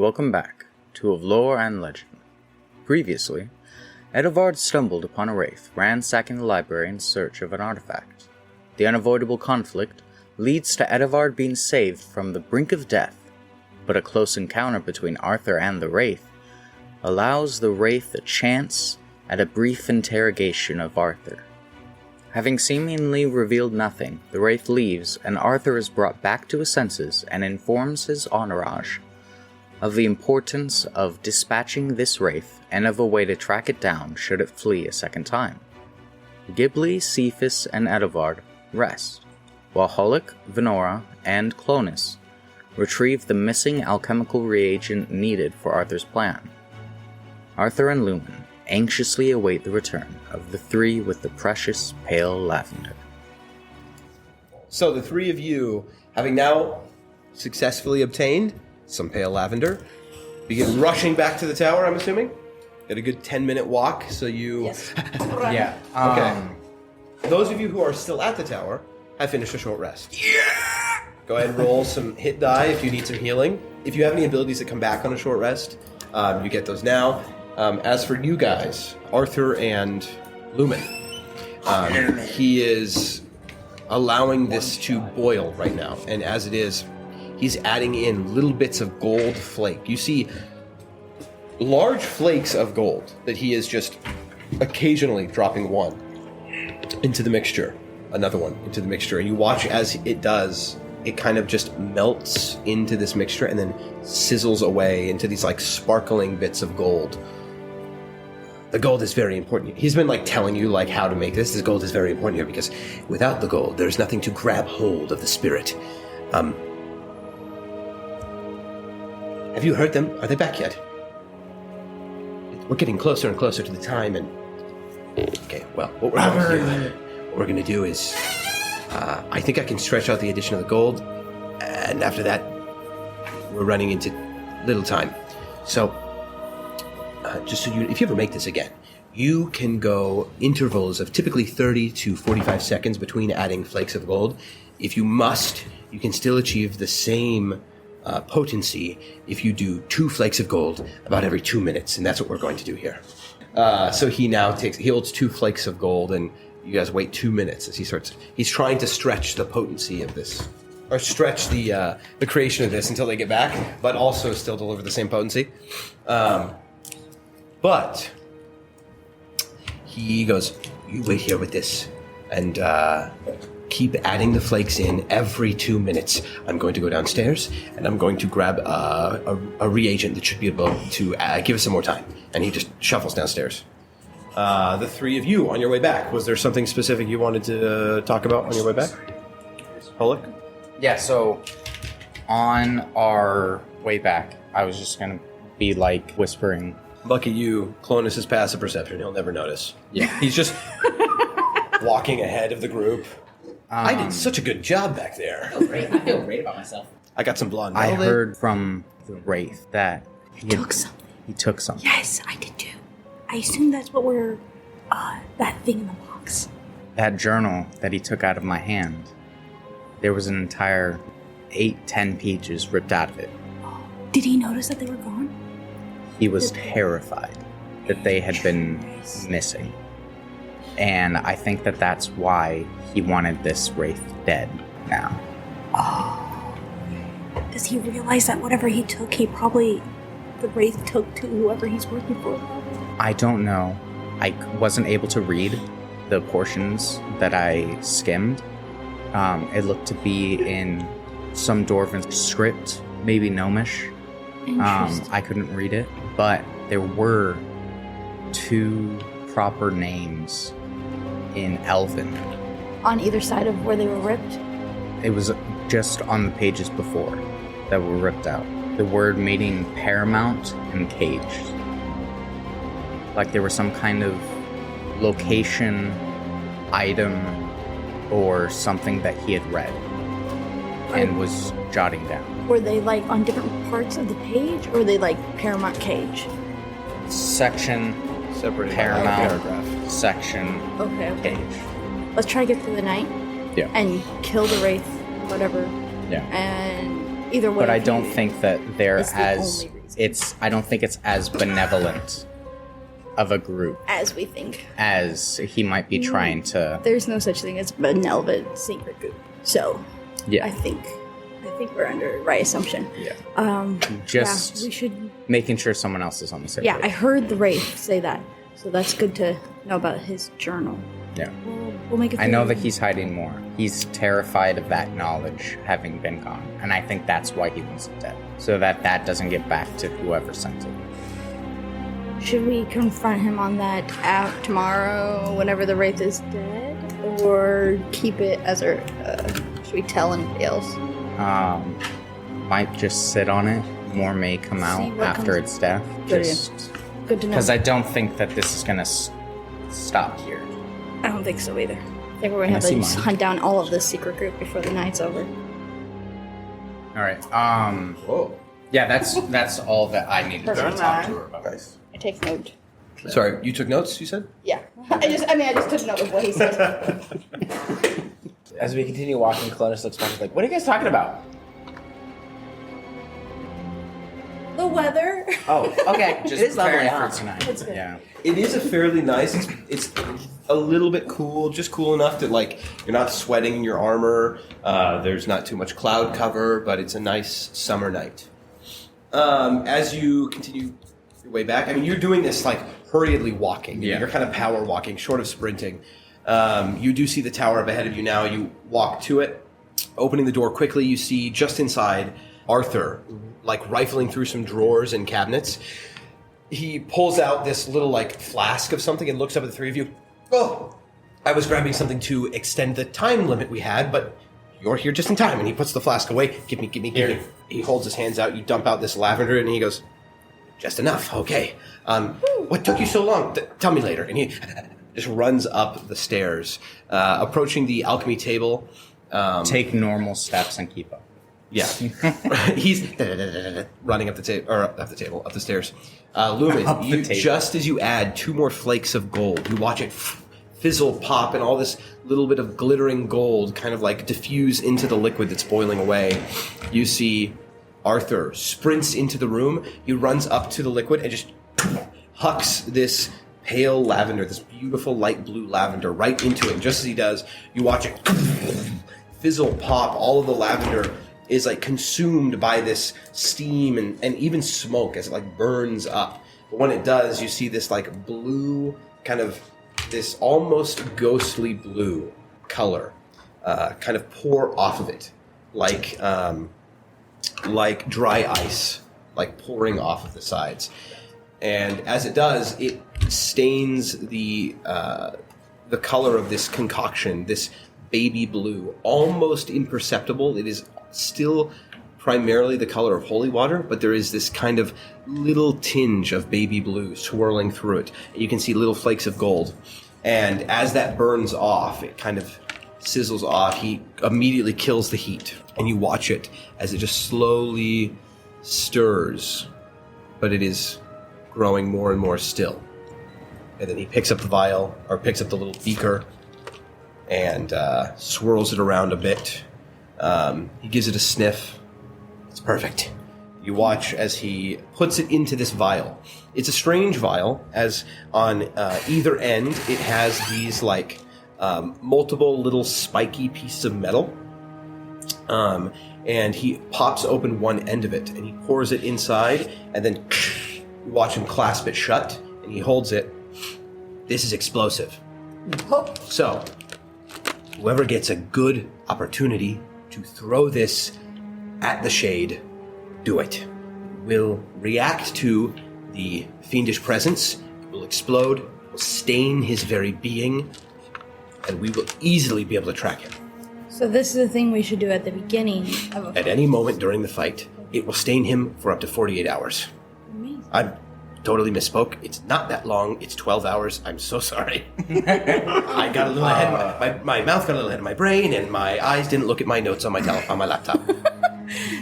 Welcome back to Of Lore and Legend. Previously, Edivard stumbled upon a wraith ransacking the library in search of an artifact. The unavoidable conflict leads to Edivard being saved from the brink of death, but a close encounter between Arthur and the wraith allows the wraith a chance at a brief interrogation of Arthur. Having seemingly revealed nothing, the wraith leaves and Arthur is brought back to his senses and informs his entourage of the importance of dispatching this wraith and of a way to track it down should it flee a second time. Ghibli, Cephas, and Edivard rest, while Hulk, Venora, and Clonus retrieve the missing alchemical reagent needed for Arthur's plan. Arthur and Lumen anxiously await the return of the three with the precious pale lavender. So the three of you, having now successfully obtained some pale lavender, begin rushing back to the tower, I'm assuming? Got a good 10-minute walk, so you... Yes. Yeah. Okay. Those of you who are still at the tower have finished a short rest. Yeah! Go ahead and roll some hit die if you need some healing. If you have any abilities that come back on a short rest, you get those now. As for you guys, Arthur and Lumen, he is allowing this to boil right now. And as it is, he's adding in little bits of gold flake. You see large flakes of gold that he is just occasionally dropping one into the mixture, another one into the mixture. And you watch as it does, it kind of just melts into this mixture and then sizzles away into these like sparkling bits of gold. The gold is very important. He's been like telling you like how to make this. This gold is very important here because without the gold, there's nothing to grab hold of the spirit. Have you heard them? Are they back yet? We're getting closer and closer to the time and... Okay, well, what we're going to do is... I think I can stretch out the addition of the gold, and after that, we're running into little time. So... just so if you ever make this again, you can go intervals of typically 30 to 45 seconds between adding flakes of gold. If you must, you can still achieve the same potency if you do 2 flakes of gold about every 2 minutes, and that's what we're going to do here. So he holds 2 flakes of gold, and you guys wait 2 minutes as he's trying to stretch the potency of this, or stretch the creation of this until they get back, but also still deliver the same potency. But he goes, you wait here with this and keep adding the flakes in every 2 minutes. I'm going to go downstairs and I'm going to grab a reagent that should be able to give us some more time. And he just shuffles downstairs. The three of you on your way back, was there something specific you wanted to talk about on your way back? Hulk? Yeah, so on our way back, I was just going to be like whispering... Lucky you, Clonus is passive perception. He'll never notice. Yeah. He's just walking ahead of the group. I did such a good job back there. I feel great about myself. I got some blonde. I heard from the wraith that he took something. Yes, I did too. I assume that's what we're... that thing in the box. That journal that he took out of my hand, there was an entire 8-10 pages ripped out of it. Did he notice that they were gone? He was terrified that they had been missing. And I think that that's why he wanted this wraith dead now. Oh. Does he realize that whatever he took, the wraith took to whoever he's working for? I don't know. I wasn't able to read the portions that I skimmed. It looked to be in some Dwarven script, maybe Gnomish. I couldn't read it, but there were 2 proper names in Elven. On either side of where they were ripped? It was just on the pages before that were ripped out. The word meaning paramount and caged. Like there was some kind of location, item, or something that he had read and was jotting down. Were they like on different parts of the page, or were they like Paramount Cage? Section, separated Paramount, paragraph. Section, Okay. Cage. Let's try to get through the night. Yeah. And kill the wraith, whatever. Yeah. And either way. But I don't think that they're is the as only reason. I don't think it's as benevolent of a group As we think. as he might be trying to. There's no such thing as benevolent secret group. So, Yeah. I think we're under the right assumption. Yeah. Just Yeah, we should. making sure someone else is on the same Yeah, I page. heard the Wraith say that, so that's good to know about his journal. Yeah. We'll make it. I know that he's hiding more. He's terrified of that knowledge having been gone. And I think that's why he wants it dead. So that doesn't get back to whoever sent it. Should we confront him on that out tomorrow, whenever the Wraith is dead, or keep it as our? Should we tell anybody else? Might just sit on it. More may come out what after comes- its death. Good Just Good to know. because I don't think that this is gonna stop here. I don't think so either. I think we're gonna have I see to mine. hunt down all of this secret group before the night's over. All right. Whoa. Yeah, that's all that I needed to Perfect. talk to her about. Nice. I take note. Sorry, you took notes, you said? Yeah. I just took note of what he said. As we continue walking, Clonus looks back like, what are you guys talking about? The weather. Oh, okay. Just it is lovely, preparing huh? for tonight. That's good. Yeah. It is a fairly nice. It's a little bit cool, just cool enough that like you're not sweating in your armor. There's not too much cloud cover, but it's a nice summer night. As you continue your way back, I mean, you're doing this like hurriedly walking. Yeah. You're kind of power walking, short of sprinting. You do see the tower up ahead of you now. You walk to it, opening the door quickly. You see just inside Arthur, like rifling through some drawers and cabinets. He pulls out this little like flask of something and looks up at the three of you. Oh, I was grabbing something to extend the time limit we had, but you're here just in time. And he puts the flask away. Give me. He holds his hands out. You dump out this lavender, and he goes, "Just enough. Okay. What took you so long? Tell me later." And he just runs up the stairs, approaching the alchemy table. Take normal steps and keep up. Yeah, he's running up the stairs. Lumen, Up the you, table. just as you add 2 more flakes of gold, you watch it fizzle, pop, and all this little bit of glittering gold kind of like diffuse into the liquid that's boiling away. You see Arthur sprints into the room. He runs up to the liquid and just hucks this pale lavender, this beautiful light blue lavender, right into it. And just as he does, you watch it fizzle, pop. All of the lavender is like consumed by this steam and even smoke as it like burns up. But when it does, you see this like blue, kind of this almost ghostly blue color kind of pour off of it, like dry ice, like pouring off of the sides. And as it does, it stains the color of this concoction, this baby blue, almost imperceptible. It is still primarily the color of holy water, but there is this kind of little tinge of baby blue swirling through it. You can see little flakes of gold. And as that burns off, it kind of sizzles off. He immediately kills the heat, and you watch it as it just slowly stirs, but it is growing more and more still. And then he picks up the vial, or picks up the little beaker, and swirls it around a bit. He gives it a sniff. It's perfect. You watch as he puts it into this vial. It's a strange vial, as on either end it has these like multiple little spiky pieces of metal. And he pops open one end of it, and he pours it inside, and then you watch him clasp it shut, and he holds it. This is explosive. So, whoever gets a good opportunity to throw this at the shade, do it. Will react to the fiendish presence, will explode, will stain his very being, and we will easily be able to track him. So this is the thing we should do at the beginning of a At any moment during the fight, it will stain him for up to 48 hours. Amazing. I totally misspoke. It's not that long. It's 12 hours. I'm so sorry. I got a little ahead. My mouth got a little ahead of my brain, and my eyes didn't look at my notes on my on my laptop.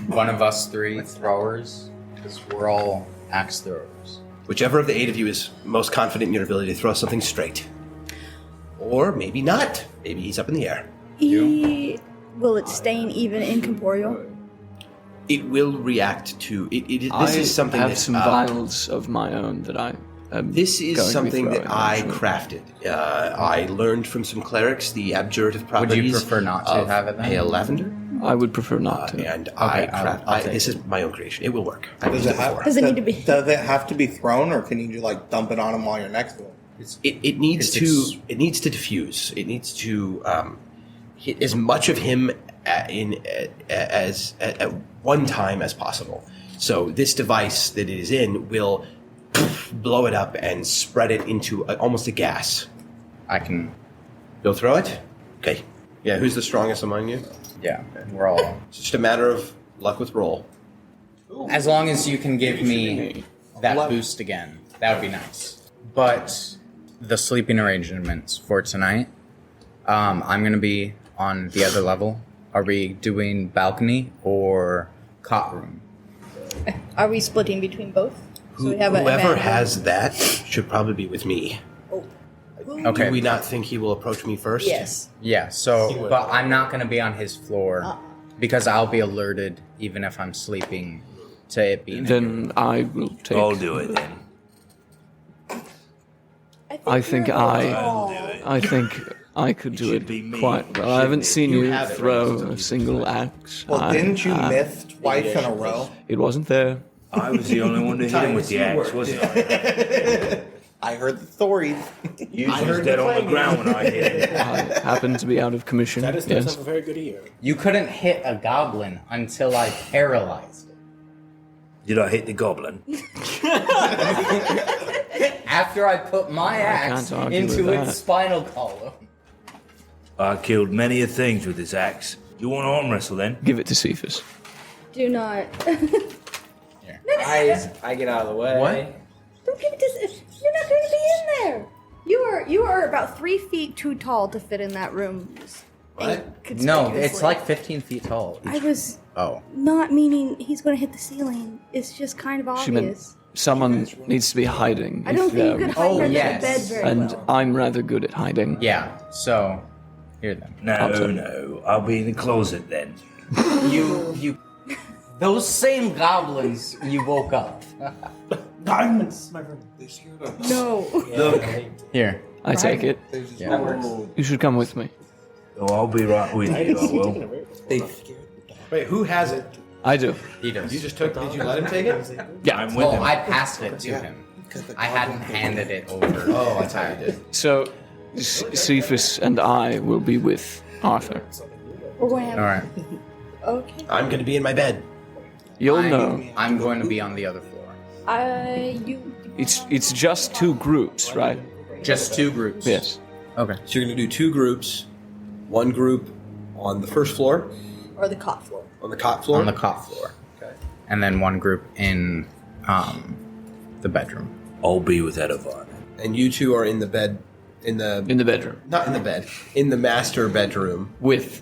One of us 3 throwers, because we're all axe throwers. Whichever of the 8 of you is most confident in your ability to throw something straight. Or maybe not. Maybe he's up in the air. Will it stain even incorporeal? It will react to it. This is something I have that, some vials of my own that I am This is going to be something that throwing, I actually. crafted. I learned from some clerics the abjurative properties. prefer not to of have it then? pale lavender? I would prefer not to. And I craft. I'll take this is my own creation. It will work. I've Does used it it before. have? Does it need to be? Does it have to be thrown, or can you just like dump it on him while you're next to him? It needs to diffuse. It needs to hit as much of him at one time as possible. So this device that it is in will blow it up and spread it into almost a gas. I can. You'll throw it? Okay. Yeah, who's the strongest among you? Yeah, we're all. It's just a matter of luck with roll. As long as you can give me that boost again, that would be nice. But the sleeping arrangements for tonight, I'm going to be on the other level. Are we doing balcony or cot room? Are we splitting between both? So we have Whoever advantage. has that should probably be with me. Oh. Okay. Do we not think he will approach me first? Yes. Yeah, so, but I'm not going to be on his floor because I'll be alerted even if I'm sleeping to it being. Then I will take. I'll do it then. I think you're I think I could do should it be me. quite well. I haven't seen you have it, throw right? a single axe. Well, didn't you miss twice in a row? It wasn't there. I was the only one to hit him with the axe, wasn't I? I heard the stories. I was dead on the ground when I hit him. I happened to be out of commission. That is Yes. a very good ear. You couldn't hit a goblin until I paralyzed it. Did I hit the goblin? After I put my axe can't argue into with its that. spinal column. I killed many a things with this axe. You want to arm wrestle then? Give it to Cephas. Do not. I get out of the way. What? Don't give it to. You're not going to be in there. You are about 3 feet too tall to fit in that room. What? No, it's like 15 feet tall. I was Oh. not meaning he's going to hit the ceiling. It's just kind of She meant obvious. someone needs to be hiding. I don't if, think you could hide Oh, under yes. the bed very And well. I'm rather good at hiding. Yeah, so here then. No. I'll be in the closet then. You those same goblins you woke up. Diamonds, my friend. No. Look. Here. I take it. You should come with me. Oh, I'll be right with you, I will. Wait, who has it? I do. He does. You just took. Did you let him take it? Yeah. I'm with Well, him. I passed it to him. I hadn't handed it over. Oh, that's how you did. So, Cephas and I will be with Arthur. We're going to have. All right. Okay. I'm going to be in my bed. You'll know. I'm going to be on the other floor. You. It's just 2 groups, right? Just 2 groups. Yes. Okay. So you're going to do 2 groups. One group on the first floor, Or the cot floor. on the cot floor. On the cot floor. Okay. And then one group in the bedroom. I'll be with Edovar. And you two are in the bed, in the bedroom. not in the bed, in the master bedroom With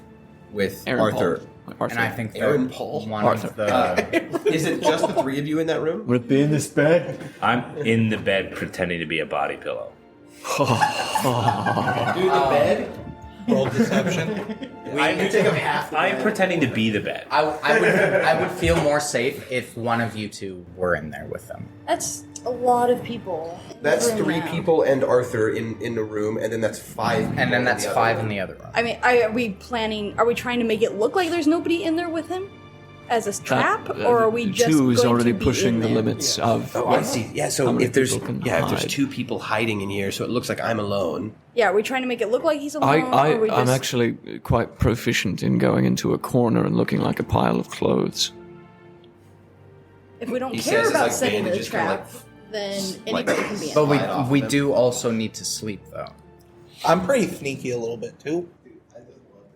with Aaron Arthur. Paul. Arthur. And I think that Aaron Paul? one Arthur. of the Is it just the 3 of you in that room? Would it be in this bed? I'm in the bed pretending to be a body pillow. Do the bed. Roll deception. I'm pretending to be the bed. I would feel more safe if one of you two were in there with them. That's a lot of people. in the That's room 3 now. people and Arthur in the room, and then that's 5 people. And then in that's the other 5 room. in the other room. I mean, are we planning? Are we trying to make it look like there's nobody in there with him, as a trap, or are we just 2 is going already to be pushing in the there? limits of. Oh, I see. Yeah, How so many if there's people can if there's hide? 2 people hiding in here, so it looks like I'm alone. Yeah, are we trying to make it look like he's alone? or are we I'm just... actually quite proficient in going into a corner and looking like a pile of clothes. If we don't He care says it's about like setting the bandages, kinda trap, then anybody can be in. But there. Slide off we them. do also need to sleep though. I'm pretty sneaky a little bit too.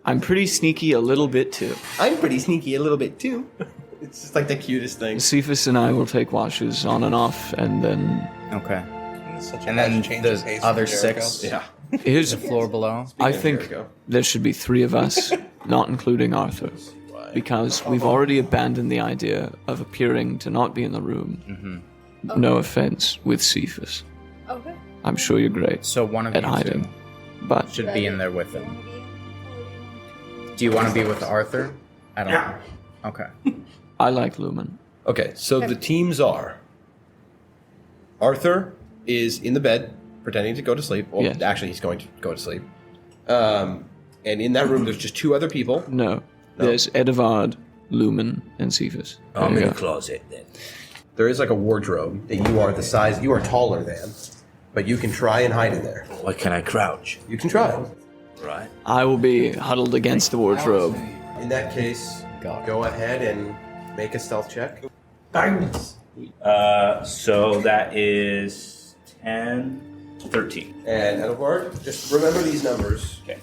I'm pretty sneaky a little bit too. I'm pretty sneaky a little bit too. It's just like the cutest thing. Cephas and I will take washes on and off, and then Okay. Such a And then much change of the pace other from Jericho. 6 Yeah. here's the floor below. I of think Jericho. there should be 3 of us, not including Arthur, because we've already abandoned the idea of appearing to not be in the room. No offense with Cephas. Okay. I'm sure you're great So one of at you hiding, but two should be in there with him. Do you want to be with Arthur? I don't know. Okay. I like Lumen. Okay, so the teams are... Arthur is in the bed, pretending to go to sleep. Well, Yes. actually, he's going to go to sleep. And in that room, there's just 2 other people. No. There's Edivard, Lumen, and Cephas. I'm There in you the go. closet then. There is like a wardrobe that you are the size, you are taller than, but you can try and hide in there. Why can I crouch? You can try. Right. I will be huddled against the wardrobe. In that case, go ahead and make a stealth check. So that is 10, 13. And Edward, just remember these numbers. Okay.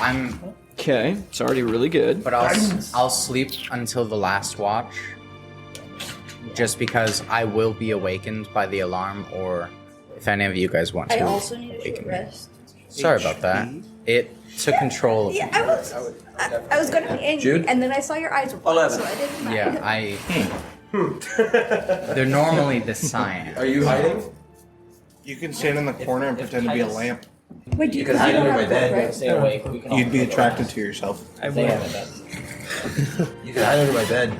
I'm, Okay, it's already really good. but I'll sleep until the last watch, just because I will be awakened by the alarm, or if any of you guys want to. I also need a short awaken me. rest. Sorry about that. It took control of me. Yeah, I was going to be angry, Jude? and then I saw your eyes were black, so I didn't mind. Yeah, they're normally the cyan. Are you hiding? You can stand in the corner and pretend to be a lamp. Wait, do you can hide don't under have my a bed. book, right? Stay awake. We can all You'd be go to attracted to yourself. rest. They haven't done. You can hide under my bed.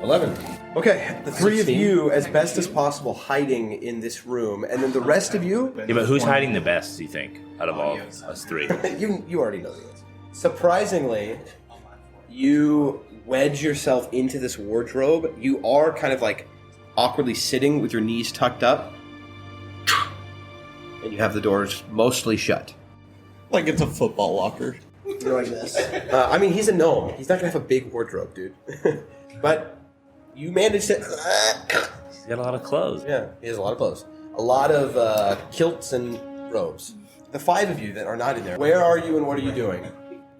11. Okay, the 3 of you, as best as possible, hiding in this room, and then the rest of you, Yeah, but who's hiding the best, do you think, out of all us 3? you already know the answer. Surprisingly, you wedge yourself into this wardrobe. You are kind of like awkwardly sitting with your knees tucked up, and you have the doors mostly shut. Like it's a football locker. You're like this. I mean, he's a gnome. He's not gonna have a big wardrobe, dude. But you managed to. He's got a lot of clothes. Yeah, he has a lot of clothes. A lot of kilts and robes. The 5 of you that are not in there, where are you and what are you doing?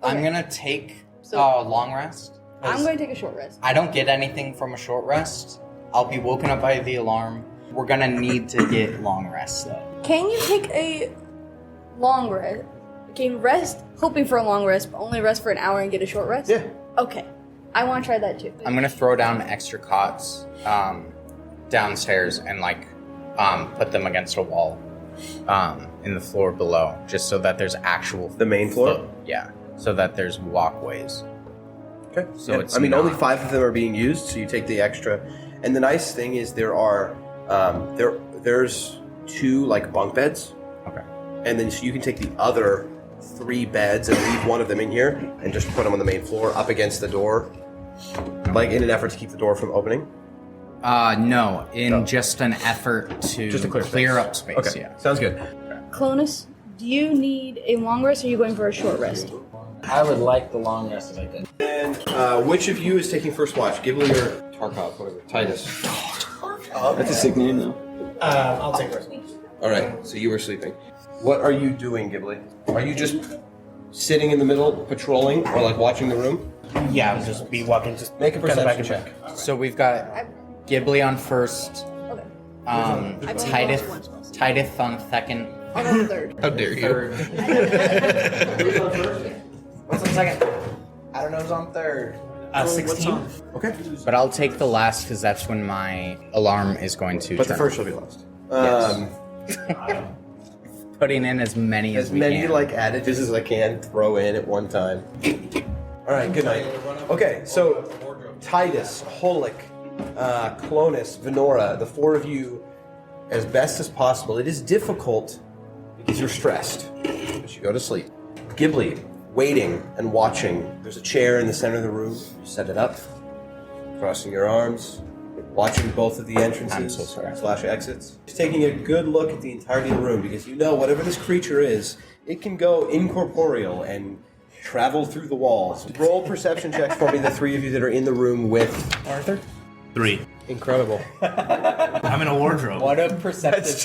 I'm gonna take So- a long rest. I'm going to take a short rest. I don't get anything from a short rest. I'll be woken up by the alarm. We're gonna need to get long rests though. Can you take a long rest? Can you rest, hoping for a long rest, but only rest for an hour and get a short rest? Yeah. Okay. I want to try that too. I'm gonna throw down extra cots downstairs and put them against a wall in the floor below, just so that there's actual The main floor? Yeah, so that there's walkways. Okay. So it's I mean, not- only 5 of them are being used, so you take the extra. And the nice thing is there are there's 2 like bunk beds, Okay. and then so you can take the other 3 beds and leave one of them in here and just put them on the main floor up against the door, like in an effort to keep the door from opening. No, in No. just an effort to Just to clear space. up space. Okay, Yeah. sounds good. Clonus, do you need a long rest or are you going for a short rest? I would like the long rest if I could. And which of you is taking first watch? Ghibli or Tarkov, whatever. Titus. That's a sick name, though. I'll take first. All right, so you were sleeping. What are you doing, Ghibli? Are you just sitting in the middle, patrolling, or like watching the room? Yeah, I'll just be walking. Just Make a kinda back perception and check. So we've got Ghibli on first, Okay. Titus on second, I'll go third. How dare you? third. What's on second? I don't know who's on third. 16. Okay. But I'll take the last because that's when my alarm is going to. But the turn. first will be last. Putting in as many as As we many can. like adages as I can throw in at one time. All right, good night. Okay, so Titus, Holik, Clonus, Venora, the 4 of you, as best as possible. It is difficult because you're stressed, but you go to sleep. Ghibli, waiting and watching. There's a chair in the center of the room. You set it up, crossing your arms, watching both of the entrances I'm so sorry. / exits. Just taking a good look at the entirety of the room because you know whatever this creature is, it can go incorporeal and travel through the walls. Roll perception checks for me, the 3 of you that are in the room with Arthur. 3. Incredible. I'm in a wardrobe. What a perceptive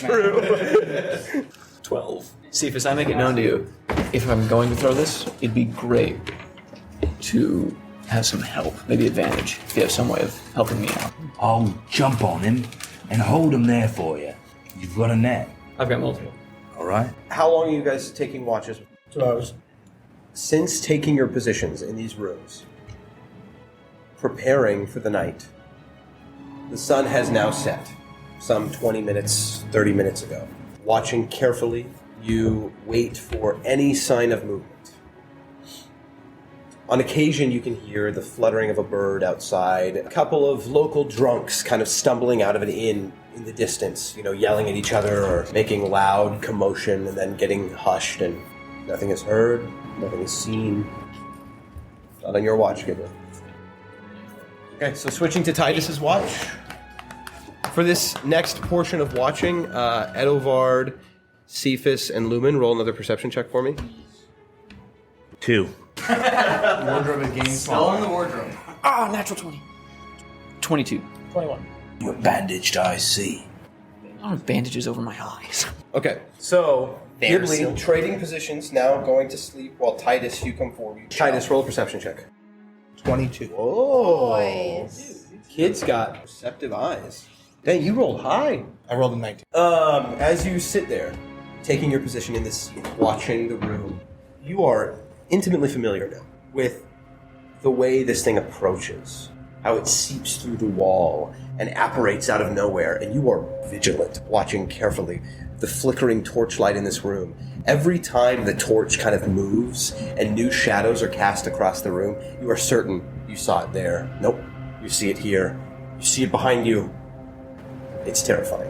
12. Cephas, I make it known to you. If I'm going to throw this, it'd be great to have some help, maybe advantage, if you have some way of helping me out. I'll jump on him and hold him there for you. You've got a net. I've got multiple. All right? How long are you guys taking watches? 2 hours. Since taking your positions in these rooms, preparing for the night, the sun has now set, some 20 minutes, 30 minutes ago. Watching carefully, you wait for any sign of movement. On occasion, you can hear the fluttering of a bird outside. A couple of local drunks kind of stumbling out of an inn in the distance, yelling at each other or making loud commotion and then getting hushed, and nothing is heard, nothing is seen. Not on your watch, Gibbon. Okay, so switching to Titus's watch. For this next portion of watching, Edovard, Cephas, and Lumen, roll another perception check for me. 2. Wardrobe is getting smaller. in the wardrobe. Ah, natural 20. 22. 21. Your bandaged eyes see. A lot of bandages over my eyes. Okay, so They're Ghibli sealed. trading positions, now going to sleep while Titus, you come forward. Titus, roll a perception check. 22. Oh, Boys. kid's got perceptive eyes. Dang, you rolled high. I rolled a 19. As you sit there, taking your position in this seat, watching the room, you are intimately familiar now with the way this thing approaches, how it seeps through the wall and apparates out of nowhere, and you are vigilant, watching carefully the flickering torchlight in this room. Every time the torch kind of moves and new shadows are cast across the room, you are certain you saw it there. Nope, you see it here. You see it behind you. It's terrifying.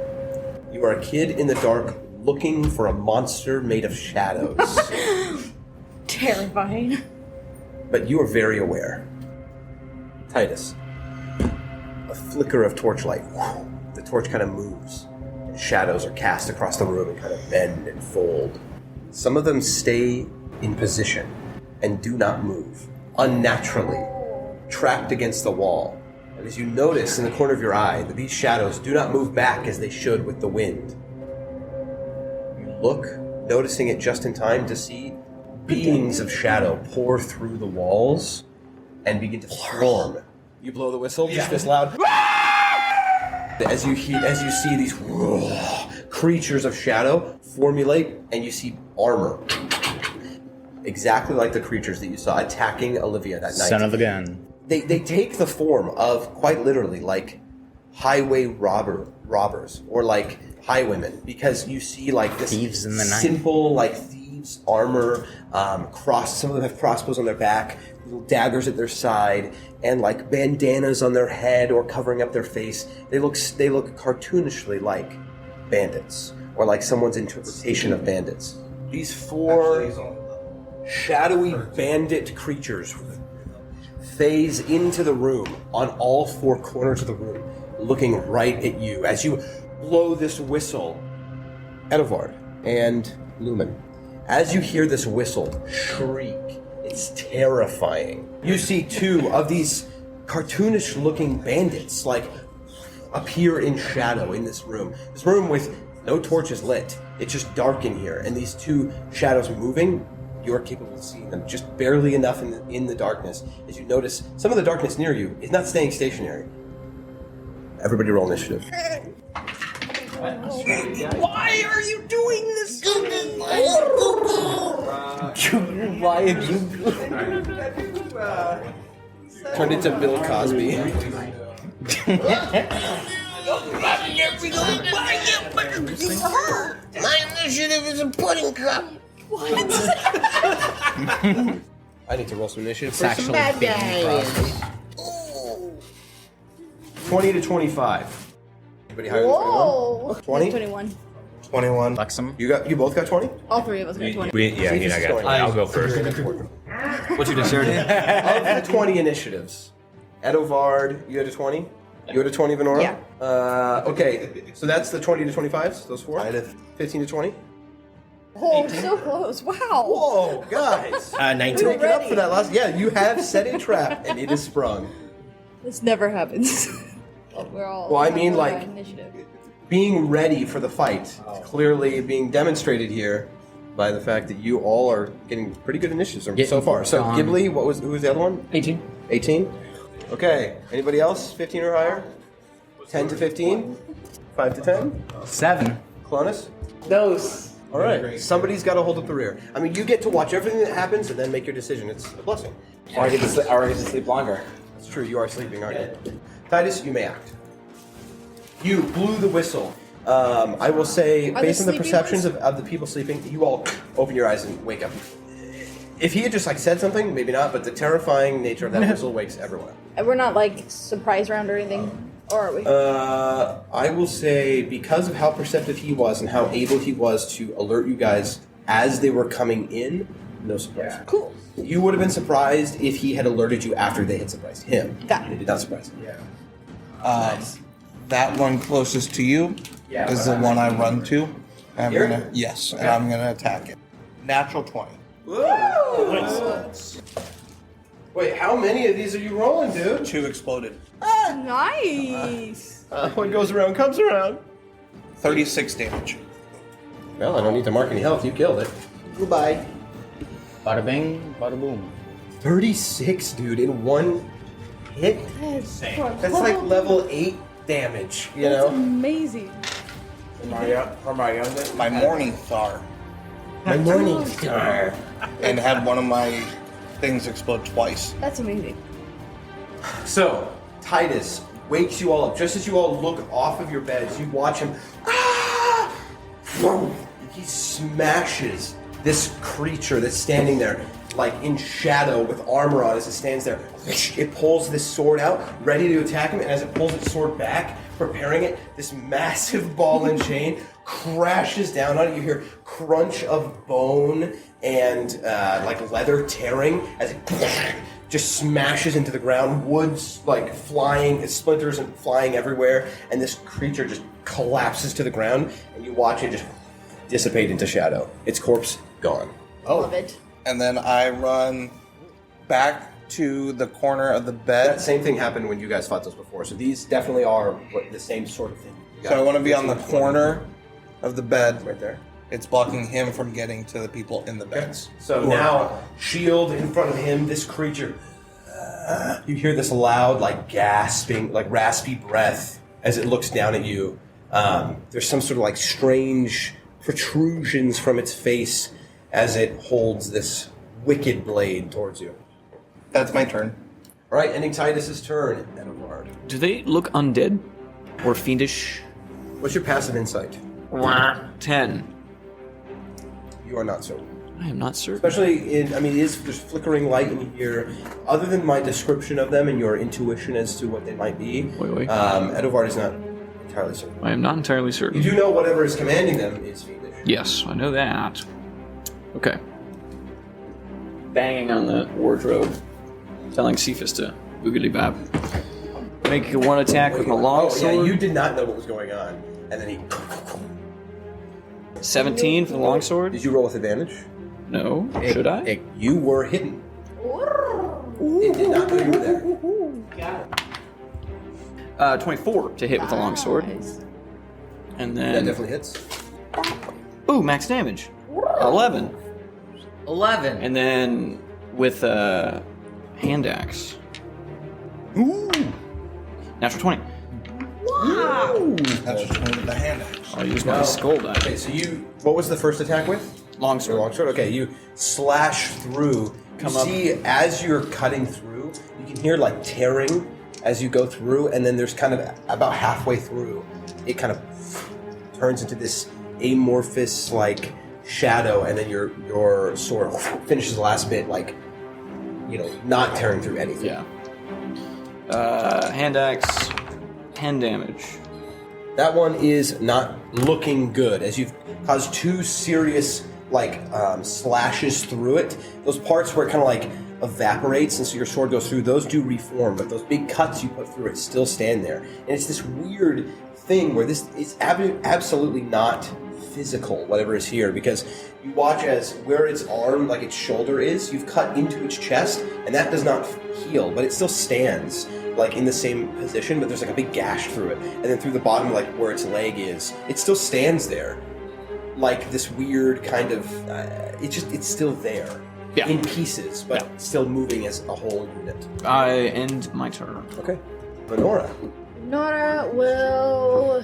You are a kid in the dark looking for a monster made of shadows. Terrifying. But you are very aware. Titus, a flicker of torchlight. The torch kind of moves, and shadows are cast across the room and kind of bend and fold. Some of them stay in position and do not move, unnaturally, trapped against the wall. And as you notice in the corner of your eye, that these shadows do not move back as they should with the wind. You look, noticing it just in time to see beings of shadow pour through the walls and begin to form. You blow the whistle, just this loud. As you see these creatures of shadow formulate, and you see armor, exactly like the creatures that you saw attacking Olivia that night. Son of a gun. They take the form of, quite literally, like highway robbers or like highwaymen, because you see like this Thieves in the night. simple like thieves armor, some of them have crossbows on their back, little daggers at their side, and like bandanas on their head or covering up their face. They look cartoonishly like bandits, or like someone's interpretation of bandits. These four shadowy bandit creatures phase into the room on all four corners of the room, looking right at you as you blow this whistle. Edovard and Lumen, as you hear this whistle shriek, it's terrifying. You see two of these cartoonish looking bandits like appear in shadow in this room with no torches lit. It's just dark in here, and these two shadows moving, you're capable of seeing them just barely enough in the darkness as you notice some of the darkness near you is not staying stationary. Everybody roll initiative. Why are you doing this? Why have you? Turned into Bill Cosby. My initiative is a pudding cup. I need to roll some initiative. It's actually Bad being guys. frosty. 20 to 25. Anybody higher than Whoa. 20? 21. 21. Lexum. You both got 20? All three of us got 20. I got it. I'll go first. What's your dexterity? Of the 20 initiatives, Edovard, you had a 20? You had a 20, Venora? Yeah. Okay, so that's the 20 to 25s, those four? I had a 15 to 20? Oh, so close. Wow. Whoa, guys! 19. Make it up for that last. Yeah, you have set a trap and it is sprung. This never happens. We're all. Well, I mean, we're all like- initiative. Being ready for the fight is clearly being demonstrated here by the fact that you all are getting pretty good initiatives so far. So, on. Ghibli, who was the other one? 18. 18? Okay. Anybody else? 15 or higher? 10 to 15? 5 to 10? 7. Clonus? Those. All right. Somebody's got to hold up the rear. I mean, you get to watch everything that happens and then make your decision. It's a blessing. Or I get to sleep longer. That's true. You are sleeping, aren't you? Titus, you may act. You blew the whistle. I will say, Are based the on the sleeping perceptions of the people sleeping, you all open your eyes and wake up. If he had just like said something, maybe not. But the terrifying nature of that whistle wakes everyone up. And we're not like surprise round or anything, or are we? I will say because of how perceptive he was and how able he was to alert you guys as they were coming in, no surprise. Cool. You would have been surprised if he had alerted you after they had surprised him. Got it. They did not surprise him. That one closest to you is the one I run to. I'm Here? gonna and I'm gonna attack it. Natural 20. Wait, how many of these are you rolling, dude? 2 exploded. Nice. What goes around comes around. 36 damage. Well, I don't need to mark any health. You killed it. Goodbye. Bada bing, bada boom. 36, dude, in one hit? That's That's like level 8 damage, you That's know? amazing. For my youngest. My morning star. My morning star. And had one of my things explode twice. That's amazing. So, Titus wakes you all up. Just as you all look off of your beds, you watch him. Ah! He smashes this creature that's standing there, like in shadow with armor on as it stands there. It pulls this sword out, ready to attack him, and as it pulls its sword back, preparing it, this massive ball and chain crashes down on it. You hear crunch of bone and like leather tearing as it just smashes into the ground. Wood's like flying, splinters and flying everywhere, and this creature just collapses to the ground, and you watch it just dissipate into shadow. Its corpse gone. Love it. And then I run back to the corner of the That bed. same thing happened when you guys fought those before, so these definitely are the same sort of thing. You So I got want to be on the 15, corner of the bed. right there. It's blocking him from getting to the people in the beds. So now, shield in front of him, this creature. You hear this loud, like gasping, like raspy breath as it looks down at you. There's some sort of like strange protrusions from its face as it holds this wicked blade towards you. That's my turn. All right, ending Titus's turn. Edward. Do they look undead or fiendish? What's your passive insight? 10. You are not certain. I am not certain. Especially in, I mean, there's flickering light in here. Other than my description of them and your intuition as to what they might be, Wait. Edovard is not entirely certain. I am not entirely certain. You do know whatever is commanding them is fiendish. Yes, I know that. Okay. Banging on the wardrobe, telling Cephas to boogity bab. Make one attack with my long Oh, sword. yeah, you did not know what was going on. And then he... 17 for the longsword? Did you roll with advantage? No. Should I? You were hidden. It did not know you were there. 24 to hit with the longsword. Nice. And That then... definitely hits. Ooh, max damage. 11. 11. And then with a hand axe. Ooh! Natural 20. That's just one with the hand axe. I'll use my skull die. Okay, so you... What was the first attack with? Longsword. Longsword. Okay, you slash through. Come up. See, as you're cutting through, you can hear like tearing as you go through, and then there's kind of about halfway through, it kind of turns into this amorphous like shadow, and then your sword finishes the last bit, like, you know, not tearing through anything. Yeah. Hand axe. 10 damage. That one is not looking good, as you've caused 2 serious like slashes through it. Those parts where it kind of like evaporates and so your sword goes through, those do reform, but those big cuts you put through it still stand there. And it's this weird thing where this is absolutely not physical, whatever is here, because you watch as where its arm, like its shoulder is, you've cut into its chest, and that does not heal, but it still stands like in the same position, but there's like a big gash through it. And then through the bottom, like where its leg is, it still stands there. Like this weird kind of, it's still there. Yeah. In pieces, but still moving as a whole unit. I end my turn. Okay. Lenora. Nora will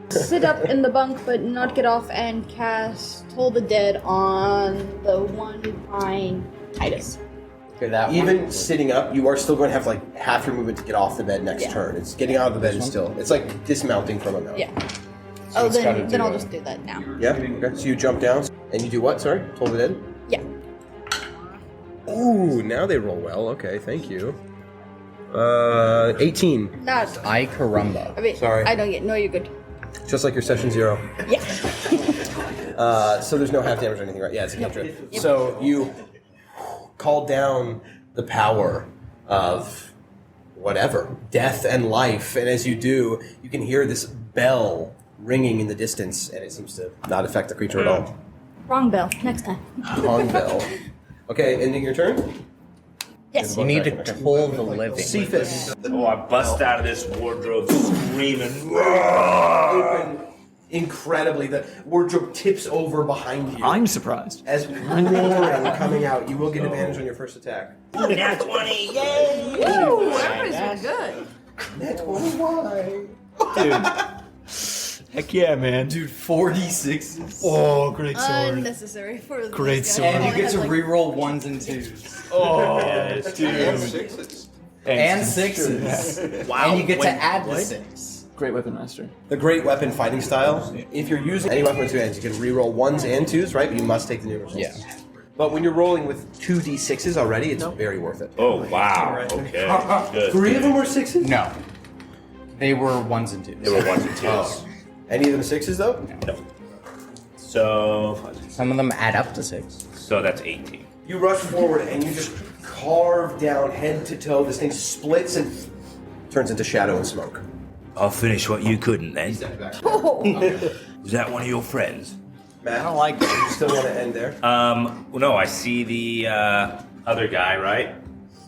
sit up in the bunk but not get off and cast Toll the Dead on the one behind Titus. Okay, that Even one. sitting up, you are still going to have like half your movement to get off the bed next Yeah. turn. It's getting out of the bed is still. It's like dismounting from a mount. Yeah. So it's gotta Then do I'll a- just do that now. Yeah. Okay. So you jump down and you do what? Sorry, Toll the Dead. Yeah. Ooh, now they roll well. Okay, thank you. 18. Not. Ay caramba. I mean, Sorry. I don't get. No, you're good. Just like your session 0. Yeah. So there's no half damage or anything, right? Yeah, it's a cantrip. So you call down the power of whatever, death and life, and as you do, you can hear this bell ringing in the distance, and it seems to not affect the creature at all. Wrong bell. Next time. Gong bell. Okay, ending your turn. Yes. You need to toll the living. Cephas. Oh, I bust out of this wardrobe screaming. Open incredibly. The wardrobe tips over behind you. I'm surprised. As roaring coming out, you will get advantage on your first attack. Nat 20, yay! Woo! Everybody's good. Net 20, why? Heck yeah, man. Dude, 46s. Oh, great sword. Unnecessary for Great this sword. guy. And All you I get had, to like, reroll 1s and 2s. Oh, And 6s. And 6s. Wow. And you get to wait, add the what? 6. Great weapon master. The great weapon fighting style. If you're using any weapon with 2 hands, you can reroll 1s and 2s, right? But you must take the new results. Yeah. But when you're rolling with 2d6s already, it's very worth it. Oh, wow. Okay. Good. 3 of them were 6s? No. They were 1s and 2s. They were 1s and 2s. Any of them 6s, though? No. So, Some of them add up to 6. so that's 18. You rush forward and you just carve down head to toe. This thing splits and turns into shadow and smoke. I'll finish what you couldn't then. Oh. Was that one of your friends? Matt, I don't like that. You still want to end there? Well, no, I see the other guy, right?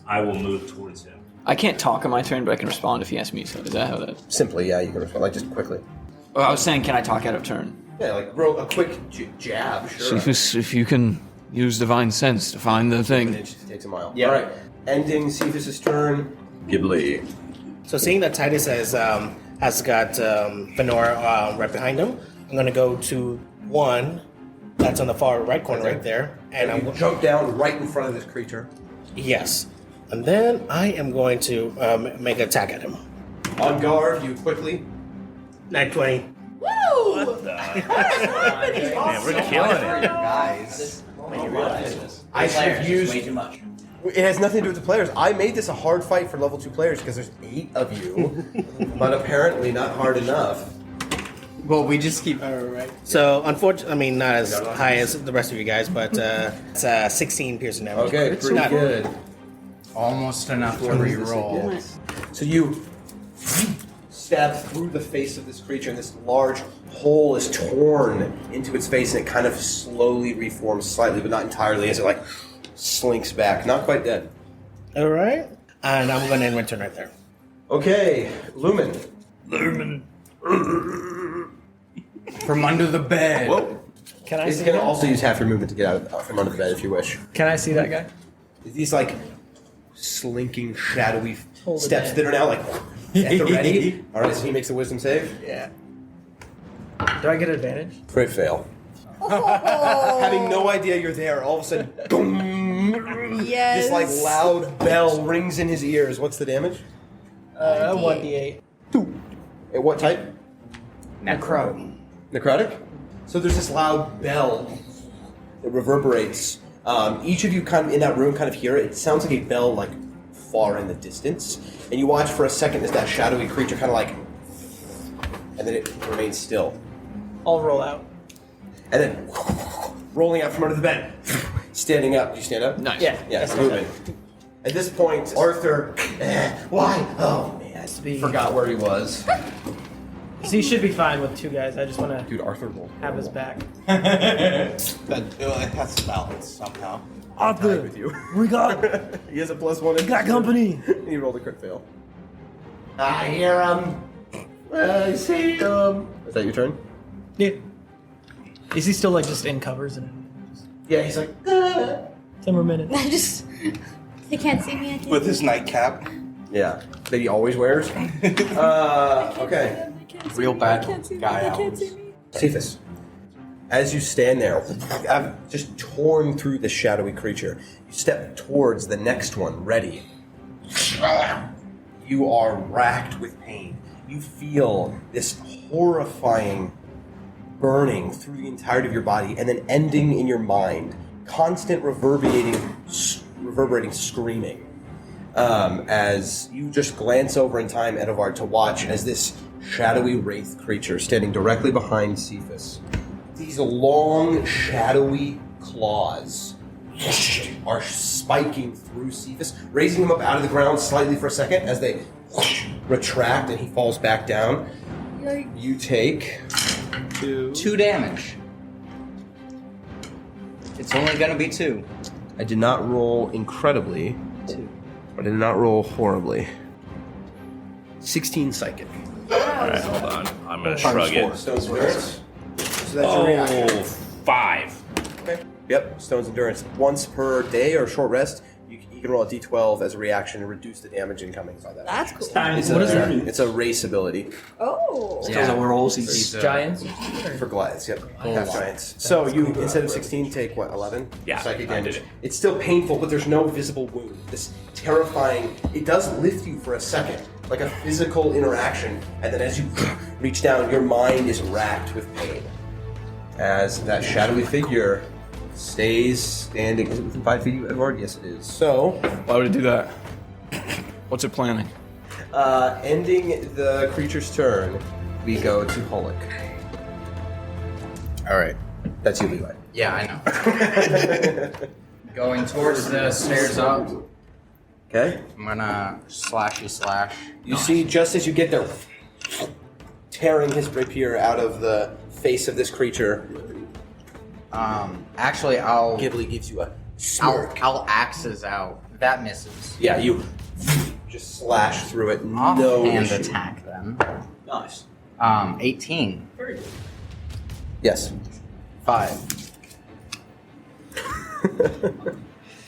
I will move towards him. I can't talk on my turn, but I can respond if he asks me to. Is that how that? Simply, yeah, you can respond. Like, just quickly. Oh, I was saying, can I talk out of turn? Yeah, like roll a quick jab, sure. Cephas, if you can use divine sense to find the An thing. inch takes a mile. Yeah. All right. Ending Cephas' turn. Ghibli. So seeing that Titus has got Fenora right behind him, I'm gonna go to one that's on the far right corner right there, and And I'm you jump down right in front of this creature. yes, and then I am going to make an attack at him. On guard, you quickly. Nat 20. Woo! Man, we're killing it. Guys. I should have used. Way too much. It has nothing to do with the players. I made this a hard fight for level 2 players because there's 8 of you, but apparently not hard enough. Well, we just keep. So unfortunately, I mean not as high as the rest of you guys, but it's 16 piercing damage. Okay, pretty Not- good. Almost enough to reroll. So you stab through the face of this creature, and this large hole is torn into its face, and it kind of slowly reforms slightly, but not entirely, as it like slinks back. Not quite dead. All right, and I'm going to end my turn right there. Okay, Lumen. From under the bed. Whoa. Can I You see can him? also use half your movement to get out from under the bed if you wish. Can I see that guy? These like slinking, shadowy Hold it steps in. that are now like at the ready. All right, so he makes a wisdom save. Yeah. Do I get advantage? Crit fail. Oh. Having no idea you're there, all of a sudden, boom, Yes. this like loud bell rings in his ears. What's the damage? 1d8. At what type? Necro. Necrotic? So there's this loud bell that reverberates. Each of you kind of in that room kind of hear it. It sounds like a bell like far in the distance. And you watch for a second as that shadowy creature kind of like, and then it remains still. I'll roll out. And then rolling out from under the bed, standing up. Did you stand up? Nice. Yeah. Yeah, it's moving. At this point, Arthur, why? Oh man, be- forgot where he was. So he should be fine with 2 guys. I just want to Dude, Arthur rolled. have his back. That it has to balance somehow. Arthur, with you. We got He has a +1. We got company. He rolled a crit fail. I hear I see him. Is that your turn? Yeah. Is he still like just in covers and Yeah, he's like. 10 more minutes? I just. They can't see me. I can't. With his nightcap. Yeah, that he always wears. Okay. Real bad guy hours. Cephas, as you stand there, I've just torn through the shadowy creature. You step towards the next one, ready. You are racked with pain. You feel this horrifying burning through the entirety of your body and then ending in your mind. Constant reverberating reverberating screaming. As you just glance over in time, Edovard, to watch as this shadowy wraith creature standing directly behind Cephas. These long, shadowy claws are spiking through Cephas, raising him up out of the ground slightly for a second as they retract and he falls back down. You take 2 damage. It's only gonna be 2. I did not roll incredibly. 2. I did not roll horribly. 16 psychic. Alright, hold on. I'm gonna shrug it. Stone's endurance. So that's your reaction. 5. Okay. Yep, Stone's endurance. Once per day or short rest, you can roll a d12 as a reaction and reduce the damage incoming by that. That's cool. It's a race ability Oh. Because we're all these Giants. for Goliaths. Yep, half giants. So you instead of 16 take what 11? Yeah, psychic I damage. did it. It's still painful, but there's no visible wound. This terrifying. It does lift you for a second, like a physical interaction, and then as you reach down, your mind is racked with pain. As that shadowy figure stays standing. Is it within 5 feet of you, Edward? Yes, it is. So, Why would it do that? What's it planning? ending the creature's turn, we go to Hulk. Alright. That's you, Levi. Yeah, I know. Going towards the stairs up. Okay. I'm gonna slashy slash. You see, just as you get there, tearing his rapier out of the face of this creature, Actually, I'll Ghibli gives you a smirk. I'll axes out. That misses. Yeah, you just slash through it. No Offhand issue. attack then. Nice. 18. Yes. 5.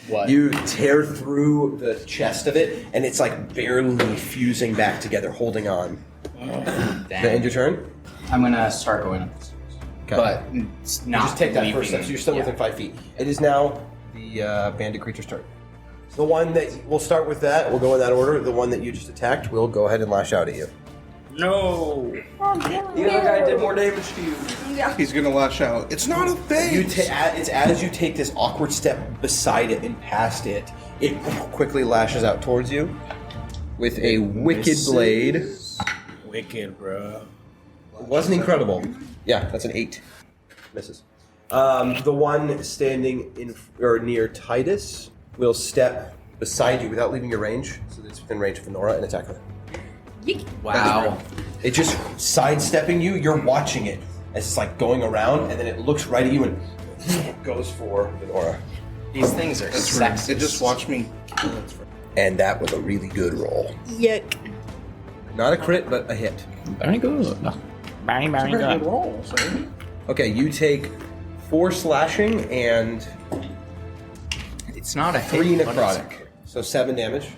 What? You tear through the chest of it, and it's like barely fusing back together, holding on. Damn. That end your turn? I'm gonna start going up the stairs. Okay. But it's You not just take that leaping. first step, so you're still Yeah. within 5 feet. It is now the bandit creature's turn. The one that we'll start with that. We'll go in that order. The one that you just attacked will go ahead and lash out at you. No. The other guy did more damage to you. He's gonna lash out. It's not a phase. It's as you take this awkward step beside it and past it, it quickly lashes out towards you with a wicked blade. Wicked, bro. It wasn't incredible. Yeah, that's an 8. Misses. The one standing in or near Titus will step beside you without leaving your range, so that it's within range of Fenora, and attack her. Wow. It just sidestepping you. You're watching it as it's like going around, and then it looks right at you and goes for Fenora. These things are sexist. It just watched me. And that was a really good roll. Yuck. Not a crit, but a hit. Very good. Very, very good. roll, sir. Okay, you take 4 slashing and It's not a 3 hit, but it's- necrotic. So 7 damage.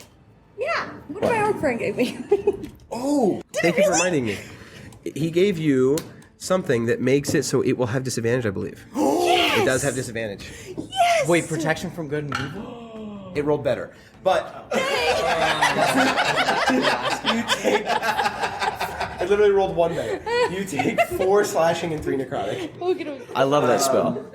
Yeah. What did my orc friend give me? Oh, thank you for reminding me. He gave you something that makes it so it will have disadvantage, I believe. It does have disadvantage. Yes. Wait, protection from good and evil? It rolled better. But you take I literally rolled 1 better. You take 4 slashing and 3 necrotic. I love that spell.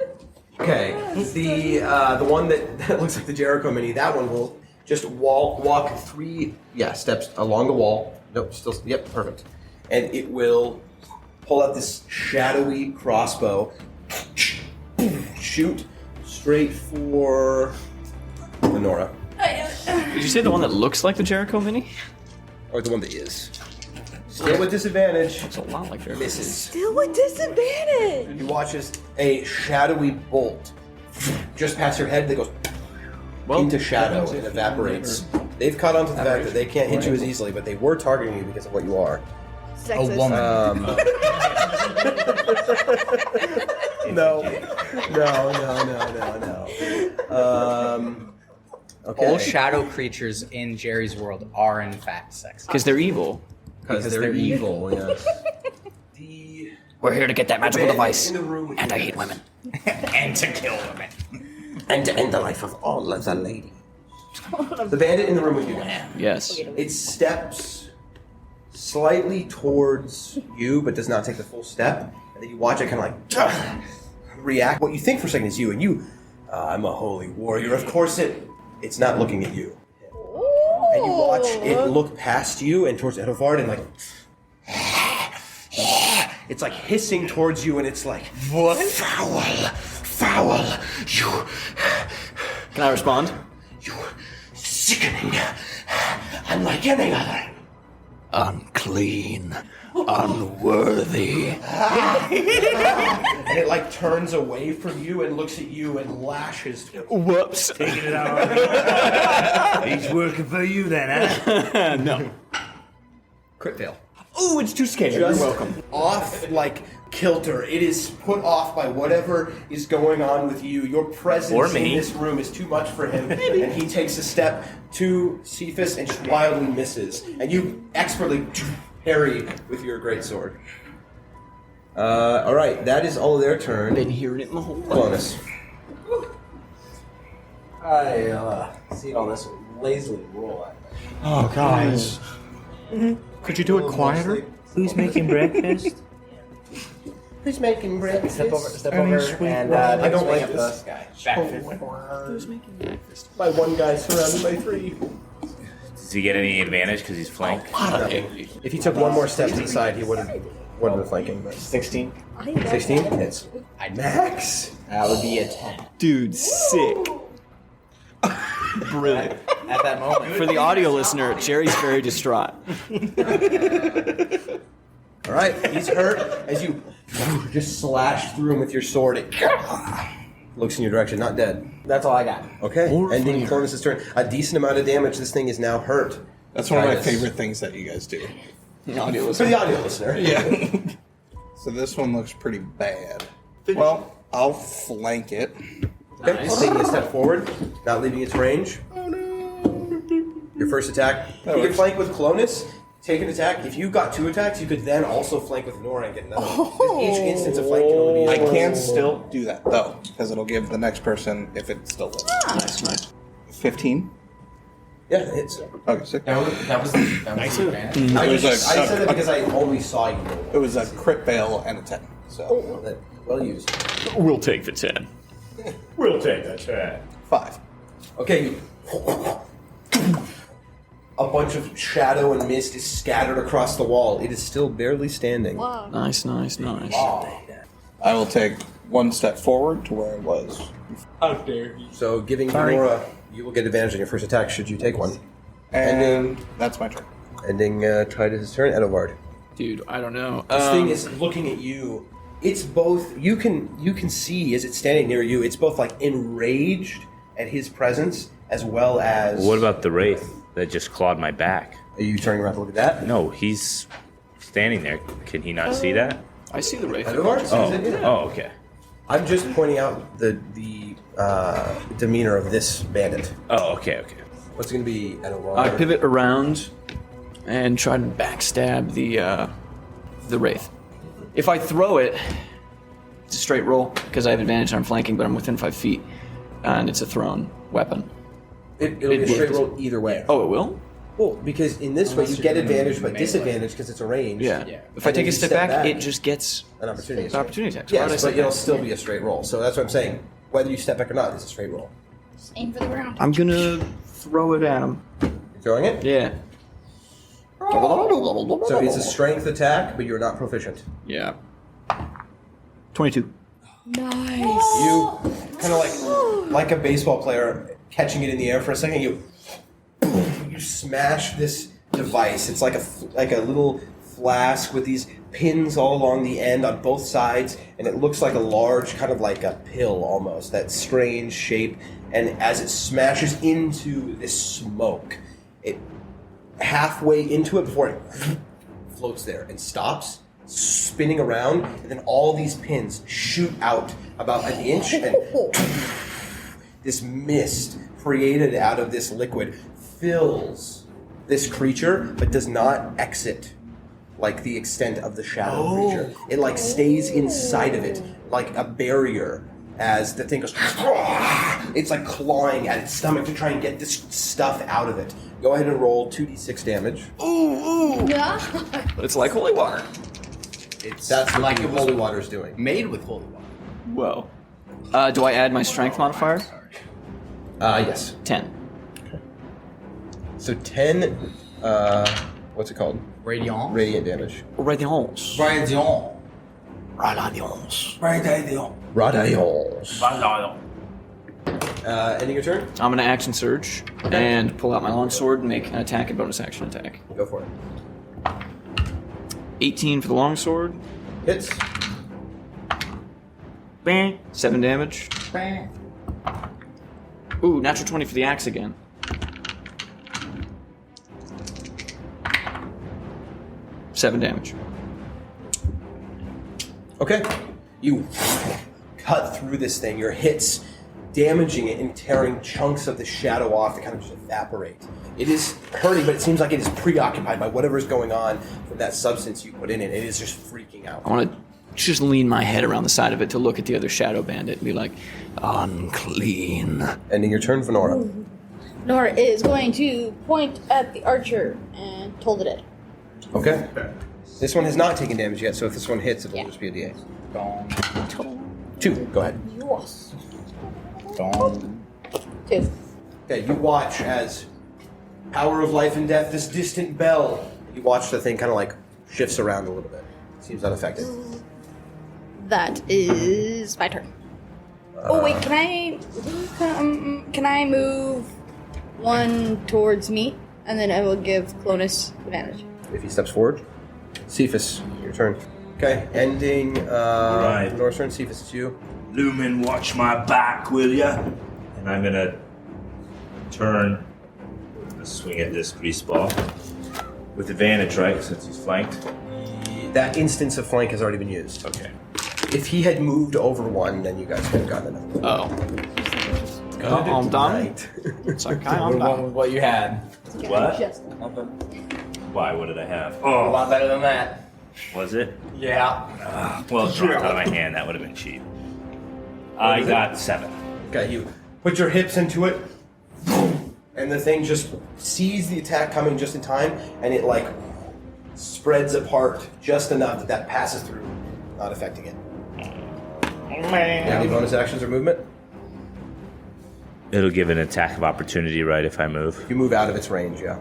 Okay. The one that looks like the Jericho mini, that one will just walk 3 steps along the wall. Nope, still yep, perfect. And it will pull out this shadowy crossbow, shoot straight for Lenora. Did you say the one that looks like the Jericho mini? Or the one that is. Still with disadvantage. It's a lot like Jericho. Misses. Still with disadvantage. You watch as a shadowy bolt just past your head that goes into shadow and evaporates. They've caught on to the fact that they can't hit you as easily, but they were targeting you because of what you are. Sexist. A woman. No. Okay. All shadow creatures in Jerry's world are in fact sexist. Because they're evil. Because they're evil, yes. We're here to get that magical device. In the room And I hate women. And to kill women. and to end the life of all of the ladies. The bandit in the room with you. Yes. It steps slightly towards you, but does not take the full step. And then you watch it kind of like react. What you think for a second is you, and you, I'm a holy warrior. Of course it it's not looking at you. And you watch it look past you and towards Edovard and like it's like hissing towards you and it's like what? Foul, you. Can I respond? You sickening, unlike any other. Unclean, unworthy. And it like turns away from you and looks at you and lashes. Whoops. Taking it out. He's working for you then, huh? No. Crit fail. Ooh, it's too scary. You're welcome. Off like kilter. It is put off by whatever is going on with you. Your presence Or in me. this room is too much for him. And he takes a step to Cephas and just wildly misses. And you expertly parry with your greatsword. Alright, that is all of their turn. Been hearing it my whole life. Bonus. I see all this lazily roll at me. Oh, guys. Could you do it quieter? Who's making breakfast? Who's making breakfast? Step over, and I don't swing like at this. this guy. Back. My one guy surrounded by three. Does he get any advantage because he's flanked? If he took one more step to the side, he wouldn't have flanking. But 16. 16 hits. Max. That would be a 10. Dude, sick. Brilliant. At that moment. For the audio listener, Jerry's very distraught. All right, he's hurt as you just slash through him with your sword. It looks in your direction, not dead. That's all I got. Okay, ending Cronus' turn. A decent amount of damage. This thing is now hurt. That's one of my Titus. favorite things that you guys do. Audio For the audio listener. Yeah. So this one looks pretty bad. Well, I'll flank it. Okay, taking a step forward, not leaving its range. Oh no! Your first attack. You can works. flank with Clonus. Take an attack. If you got 2 attacks, you could then also flank with Nora and get another. Each instance of flank can only be. I can still do that though, because it'll give the next person if it still lives. Nice. 15. Yeah, it hits. Okay, sick. That was the advantage. I It was I said it because I only saw you roll. It was a crit fail and a 10. So Well used. We'll take the 10. We'll take that chat. 5. Okay. A bunch of shadow and mist is scattered across the wall. It is still barely standing. Wow. Nice. I will take 1 step forward to where it was. How dare you? So, giving Nora, you will get advantage on your first attack should you take one. And that's my turn. Ending Titus' turn, Edovard. Dude, I don't know. This thing is looking at you. It's both. You can see as it's standing near you. It's both like enraged at his presence as well as. What about the wraith that just clawed my back? Are you turning around to look at that? No, he's standing there. Can he not see that? I see the wraith. Edovard? Oh, okay. I'm just pointing out the demeanor of this bandit. Oh, okay. What's going to be Edovard? I pivot around and try to backstab the wraith. If I throw it, it's a straight roll because I have advantage on flanking, but I'm within 5 feet, and it's a thrown weapon. It'll be a straight roll either way. Oh, it will? Well, because in this way you get advantage but disadvantage because it's a range. Yeah. If I take a step back, it just gets an opportunity. an opportunity attack. So why did I Yes, say but it'll that? still be a straight roll. So that's what I'm saying. Whether you step back or not, it's a straight roll. Just aim for the ground. I'm gonna throw it at him. You're throwing it? Yeah. So it's a strength attack, but you're not proficient. Yeah. 22. Nice. You kind of like a baseball player catching it in the air for a second. You smash this device. It's like a little flask with these pins all along the end on both sides, and it looks like a large kind of like a pill almost. That strange shape. And as it smashes into this smoke, it halfway into it before it floats there and stops, spinning around, and then all these pins shoot out about an inch, and this mist created out of this liquid fills this creature, but does not exit like the extent of the shadow creature. It like stays inside of it like a barrier as the thing goes. It's like clawing at its stomach to try and get this stuff out of it. Go ahead and roll 2d6 damage. Yeah. But it's like holy water. That's like what holy water is doing. Made with holy water. Whoa. Do I add my strength modifier? Yes. 10. So 10, what's it called? Radiant. Radiant damage. Radiance. Radiant. Radiance. Radiant. Radiance. Ending your turn? I'm gonna action surge and pull out my longsword and make an attack and bonus action attack. Go for it. 18 for the longsword. Hits. Bang. 7 damage. Ooh, natural 20 for the axe again. Seven damage. Okay. You cut through this thing. Your hits damaging it and tearing chunks of the shadow off that kind of just evaporate. It is hurting, but it seems like it is preoccupied by whatever is going on from that substance you put in it. It is just freaking out. I want to just lean my head around the side of it to look at the other shadow bandit and be like, unclean. Ending your turn, Venora. Nora is going to point at the archer and toll the dead. Okay. This one has not taken damage yet, so if this one hits, it'll just be a D8. 2. Go ahead. Yes. 2. Okay, you watch as power of life and death, this distant bell. You watch the thing kind of like shifts around a little bit. Seems unaffected. That is my turn. Oh wait, can I move one towards me, and then I will give Clonus advantage. If he steps forward. Cephas, your turn. Okay, ending Right. North's turn. Cephas, it's you. Lumen, watch my back, will ya? And I'm gonna turn, swing at this grease ball with advantage, right? Since he's flanked. That instance of flank has already been used. Okay. If he had moved over one, then you guys could have gotten it. Oh. I'm done. Right. It's okay, I'm We're going done. with what you had. What? Just Why? What did I have? A Oh, lot better than that. was it? Yeah. Well, it dropped out of my hand. That would have been cheap. I got 7. Okay, you put your hips into it, and the thing just sees the attack coming just in time, and it like spreads apart just enough that passes through, not affecting it. Any bonus actions or movement? It'll give an attack of opportunity, right, if I move? You move out of its range, yeah.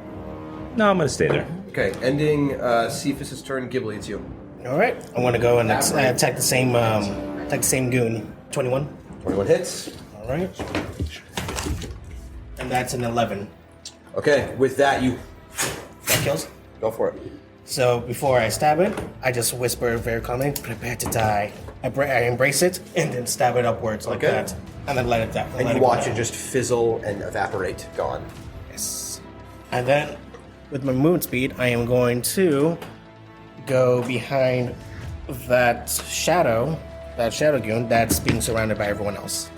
No, I'm gonna stay there. Okay, ending Cephas' turn. Ghibli, it's you. All right, I want to go and attack the same goon. 21. 21 hits. All right, and that's an 11. Okay, with that, you That kills. go for it. So before I stab it, I just whisper very calmly, "Prepare to die." I embrace it and then stab it upwards like Okay. that, and then let it die. And you watch it just fizzle and evaporate, gone. Yes. And then, with my movement speed, I am going to go behind that shadow goon that's being surrounded by everyone else.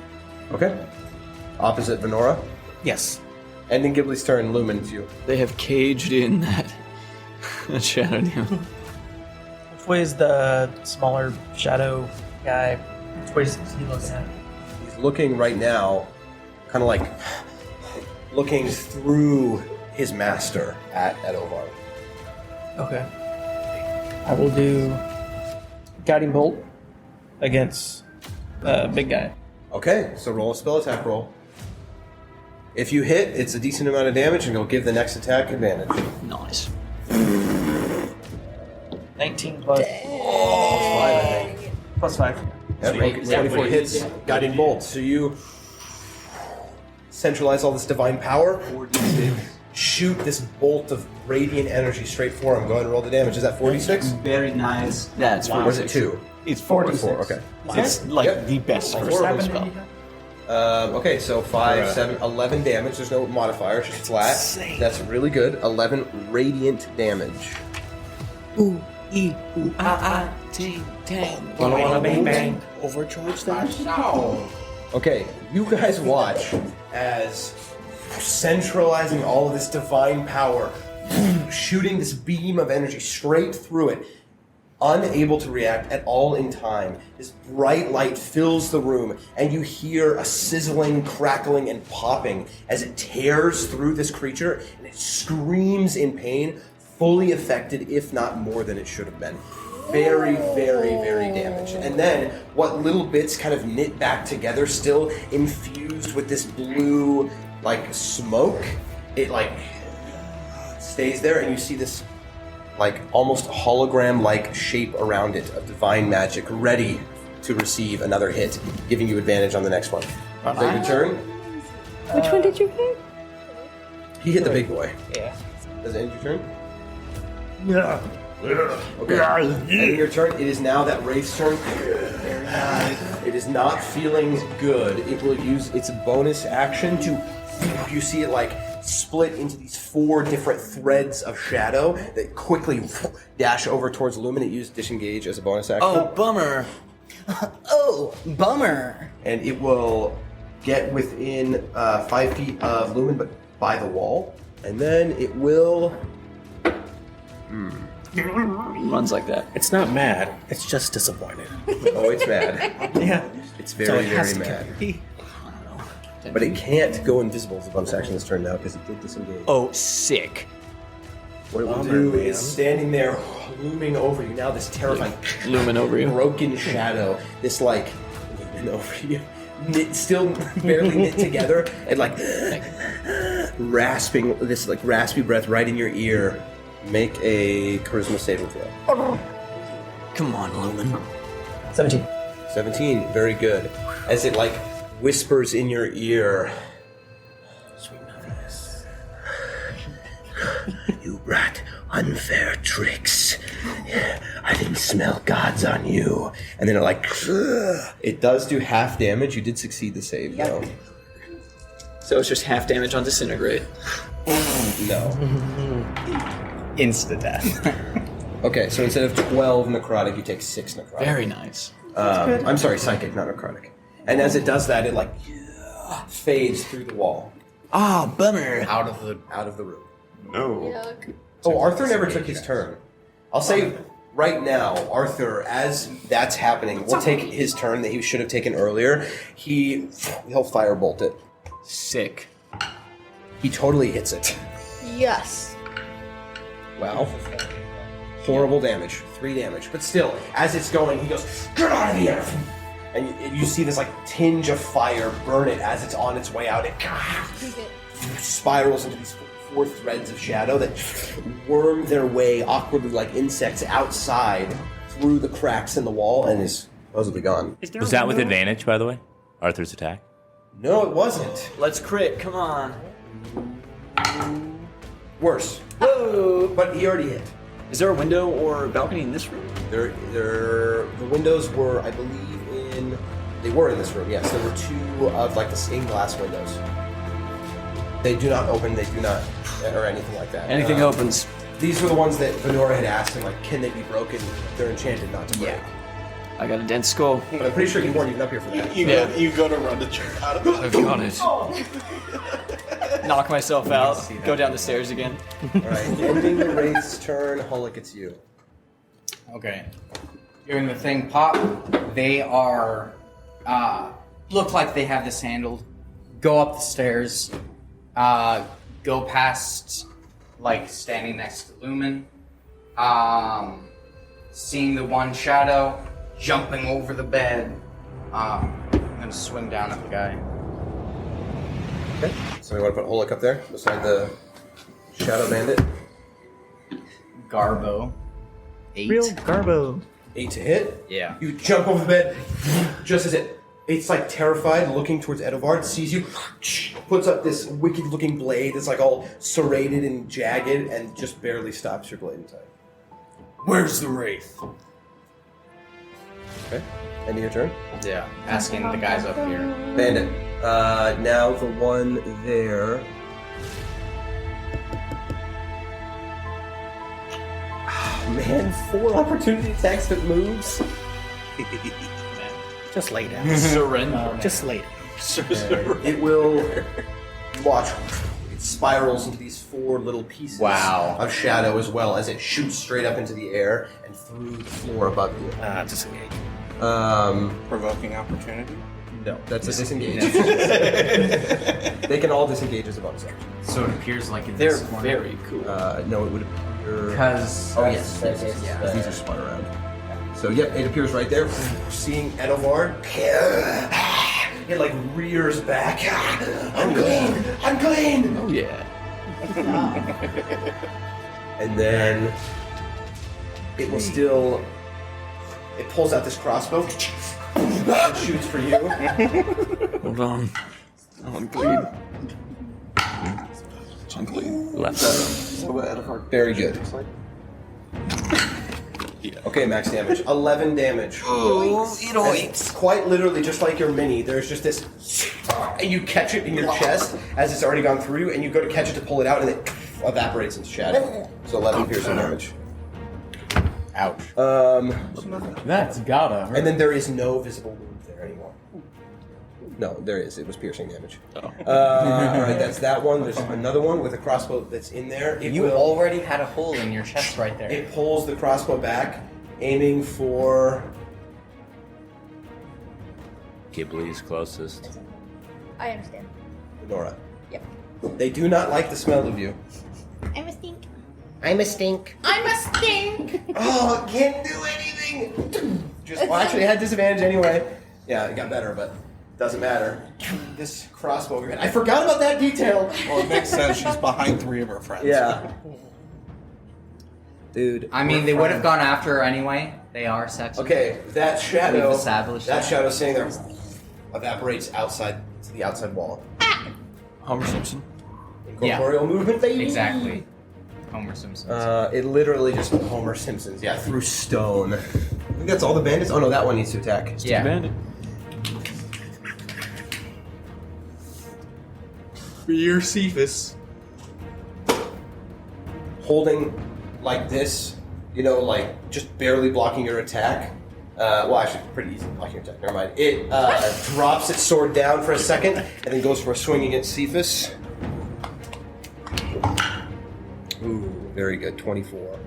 Okay. Opposite Venora. Yes. Ending Ghibli's turn, Lumen, it's you. They have caged in that shadow now. Which way is the smaller shadow guy? Which way is he looking at? He's looking right now, kind of like looking through his master at Ovar. Okay. I will do guiding bolt against big guy. Okay, so roll a spell attack roll. If you hit, it's a decent amount of damage, and you'll give the next attack advantage. Nice. 19 plus Five, I think. plus 5. Yep, 24 hits, guiding bolt. So you centralize all this divine power, shoot this bolt of radiant energy straight for him. Go ahead and roll the damage. Is that 46? Very nice. That's Or is it 2? It's 44, okay. It's like Yep. the best first Four. level spell. Okay, so 5, 7, 11 damage. There's no modifier, it's just flat. That's really good. 11 radiant damage. Ooh, ee, ooh, ah, ah, ting, tang. Bang bang. Overcharge that. Okay, you guys watch as centralizing all of this divine power, shooting this beam of energy straight through it, unable to react at all in time. This bright light fills the room, and you hear a sizzling, crackling, and popping as it tears through this creature, and it screams in pain, fully affected, if not more than it should have been. Very, very, very damaged. And then what little bits kind of knit back together, still infused with this blue, like, smoke, it, like, stays there, and you see this like almost hologram-like shape around it of divine magic, ready to receive another hit, giving you advantage on the next one. Is that your turn? Which one did you hit? He hit the big boy. Yeah. Does it end your turn? Yeah. Okay. Ending your turn. It is now that Wraith's turn. It is not feeling good. It will use its bonus action to. You see it like split into these 4 different threads of shadow that quickly dash over towards Lumen. It used disengage as a bonus action. Oh, bummer. Oh, bummer. And it will get within 5 feet of Lumen, but by the wall. And then it will. Runs like that. It's not mad. It's just disappointed. Oh, it's mad. Yeah. It's So very, it has very to mad. be. But it can't go invisible as a bonus action this turn now because it did disengage. Oh, sick. What it will Bummer, do man. is standing there, looming over you now. This terrifying, Lumen over you. broken shadow. This like looming over you, still barely knit together, and like rasping. This like raspy breath right in your ear. Make a charisma saving throw. Come on, Lumen. 17. 17, very good. As it like whispers in your ear. Sweet nothings. You brought unfair tricks. I didn't smell gods on you. And then it like, it does do half damage. You did succeed the save though. So it's just half damage on disintegrate. No. Insta death. Okay, so instead of 12 necrotic, you take 6 necrotic. Very nice. I'm sorry, psychic, not necrotic. And as it does that, it like fades through the wall, Ah, bummer. out of the room. Yuck. Oh, Arthur never took his turn. I'll say right now, Arthur, as that's happening, will take his turn that he should have taken earlier. He'll firebolt it. Sick. He totally hits it. Yes. Wow. Horrible damage. 3 damage. But still, as it's going, he goes, "Get out of here!" And you see this like tinge of fire burn it as it's on its way out. It spirals into these 4 threads of shadow that worm their way awkwardly like insects outside through the cracks in the wall and is supposedly gone. Was that with advantage, by the way? Arthur's attack? No, it wasn't. Let's crit. Come on. Worse. Whoa! But he already hit. Is there a window or balcony in this room? The windows were, I believe, they were in this room, yes. There were 2 of like the stained glass windows. They do not open, they do not, or anything like that. Anything opens. These were the ones that Venora had asked him, like, can they be broken? They're enchanted not to break. I got a dense skull. But I'm pretty sure you weren't even up here for that. You go to run the trick out of it. I've got it. Knock myself out. Go down the stairs again. Alright, ending the Wraith's turn, Hulk, it's you. Okay. Hearing the thing pop, they are look like they have this handled. Go up the stairs, go past like standing next to Lumen, seeing the one shadow, jumping over the bed. I'm gonna swing down at the guy. Okay. So we want to put Hulk up there, beside the Shadow Bandit. Garbo. 8. Real Garbo. 8 to hit. Yeah. You jump over the bed, just as it's like terrified, looking towards Edovard, sees you, puts up this wicked-looking blade that's like all serrated and jagged, and just barely stops your blade in time. Where's the Wraith? Okay. End of your turn. Yeah. Asking the guys up here. Bandit. Now the one there. Oh, man, 4 opportunity attacks that moves. Just lay down. Surrender. Just lay down. It will watch. It spirals into these 4 little pieces of shadow as well as it shoots straight up into the air and through the floor above you. Disengage. Provoking opportunity? No, that's a disengage. They can all disengage as a bonus action. So it appears like in They're this corner. very cool. No, it would appear. Because Oh yes, yeah. these are spun around. So yep, it appears right there. Seeing Edovard, it like rears back. I'm clean. I'm clean. Oh yeah. And then it will still. It pulls out this crossbow and shoots for you. Hold on. I'll bleed. Left side. Very good. Okay, max damage. 11 damage. It's quite literally just like your mini. There's just this, and you catch it in your chest as it's already gone through, and you go to catch it to pull it out, and it evaporates into shadow. So 11 piercing damage. Ouch. That's gotta hurt. And then there is no visible wound there anymore. No, there is. It was piercing damage. Alright, that's that one. There's another one with a crossbow that's in there. You already had a hole in your chest right there. It pulls the crossbow back, aiming for... Ghibli's closest. I understand. Nora. Yep. They do not like the smell of you. I'm a stink. I'm a stink. I'm a stink. Oh, can't do anything! Just, well, actually, it had disadvantage anyway. Yeah, it got better, but doesn't matter. This crossbow over here. I forgot about that detail! Well, it makes sense. She's behind 3 of her friends. Yeah. Dude. I mean, they would have gone after her anyway. They are sexy. Okay, that shadow. We've established that that. shadow sitting there evaporates outside to the outside wall. Homer Simpson. Incorporeal movement, baby. Exactly. Homer Simpson. It literally just Homer Simpsons. Yeah, through stone. I think that's all the bandits. Oh no, that one needs to attack. Yeah. Bandit. For your Cephas. Holding like this, you know, like just barely blocking your attack. Well, actually, pretty easy blocking your attack. Never mind. It drops its sword down for a second and then goes for a swing against Cephas. Ooh, very good. 24.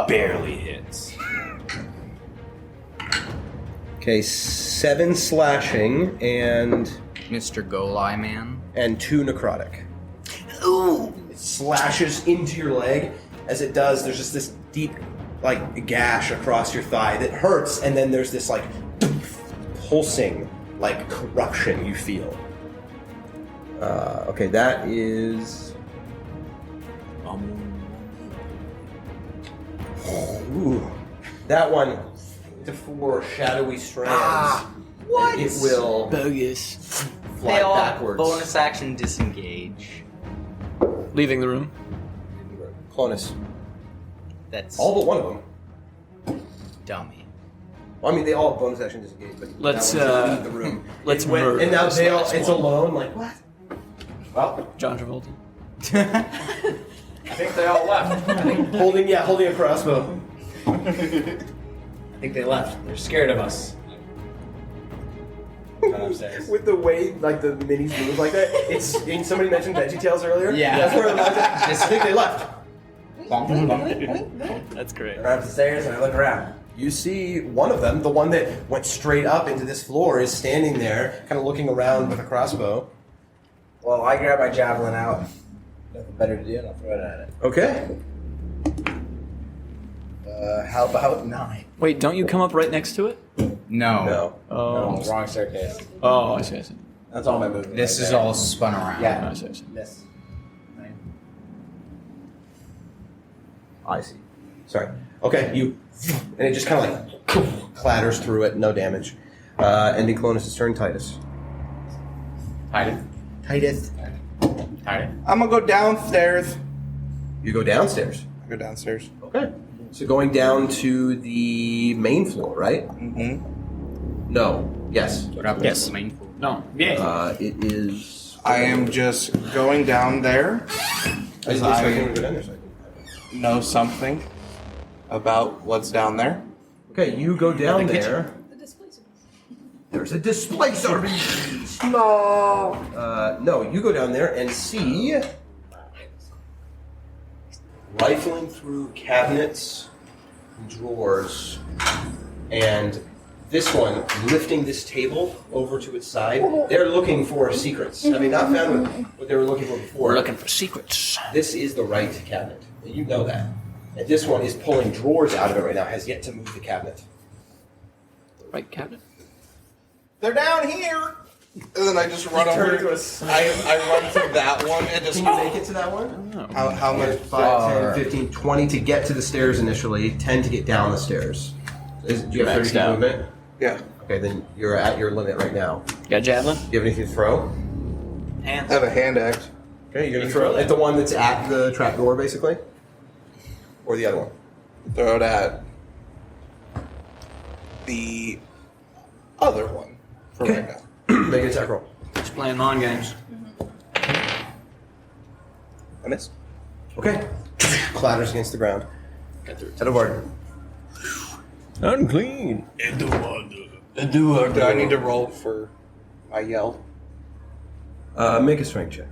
Barely hits. Okay, 7 slashing and Mr. Golai Man. 2 necrotic. Ooh! It slashes into your leg. As it does, there's just this deep, like, gash across your thigh that hurts, and then there's this, like, pulsing, like, corruption you feel. Okay, that is... Ooh. That one, to 4 shadowy strands. What? And it will Bogus. fly They all backwards. bonus action disengage. Leaving the room. Clonus. That's All but one of them. dummy. Well, I mean, they all have bonus action disengage, but Let's, that one leave the room. let's It went- murder And now this they all, last it's one. alone, like, what? Well, John Travolta. I think they all left. holding a crossbow. I think they left. They're scared of us. Run upstairs. With the way, like, the minis move like that, it's, and somebody mentioned VeggieTales earlier. Yeah. That's where I think they left. That's great. Run up the stairs and I look around. You see one of them, the one that went straight up into this floor, is standing there, kind of looking around with a crossbow. Well, I grab my javelin out. Nothing better to do, and I'll throw it at it. Okay. How about 9? Wait, don't you come up right next to it? No. No. Oh. No, wrong staircase. Oh, I see, I see. That's all my movement. This right is there. all spun around. Yeah. I see, I see. Miss. I see. Sorry. Okay, you... And it just kind of like clatters through it, no damage. Ending Clonus' turn, Titus. Titus. Titus. Titus. I'm gonna go downstairs. You go downstairs. Go downstairs. Okay. So going down to the main floor, right? Mm-hmm. No. Yes. What up? Yes. The main pool. No. Yeah. It is... I am just going down there as I know something about what's down there. Okay, you go down there. There's a displacer beast. No. No, you go down there and see, rifling through cabinets, and drawers, and this one lifting this table over to its side. They're looking for secrets. Having not found what they were looking for before. We're looking for secrets. This is the right cabinet. You know that. And this one is pulling drawers out of it right now. Has yet to move the cabinet. Right cabinet? They're down here. And then I just run over. I run to that one and just. Can you make it to that one? How much? 5, 10, 15, 20 to get to the stairs initially, 10 to get down the stairs. Do you have 30 feet movement? Yeah. Okay, then you're at your limit right now. Got a javelin? Do you have anything to throw? Hands. I have a hand axe. Okay, you're gonna throw it at the one that's at the trap door, basically? Or the other one? Throw it at the other one for right now. Make an attack roll. Just playing long games. I missed. Okay. Clatters against the ground. Got through. Edward. Unclean. Do I need to roll for my yell? Make a strength check.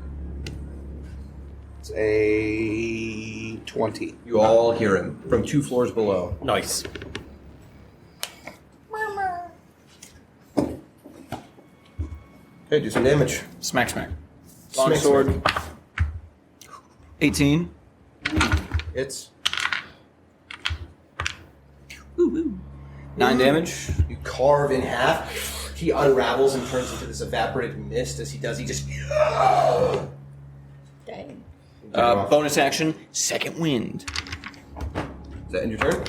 It's a 20. You all hear him from 2 floors below. Nice. Okay, do some damage. Smack. Long Smack, sword. 18. It's 9 damage. you carve in half. He unravels and turns into this evaporated mist. As he does, he just Dang. Bonus action, second wind. Is that in your turn?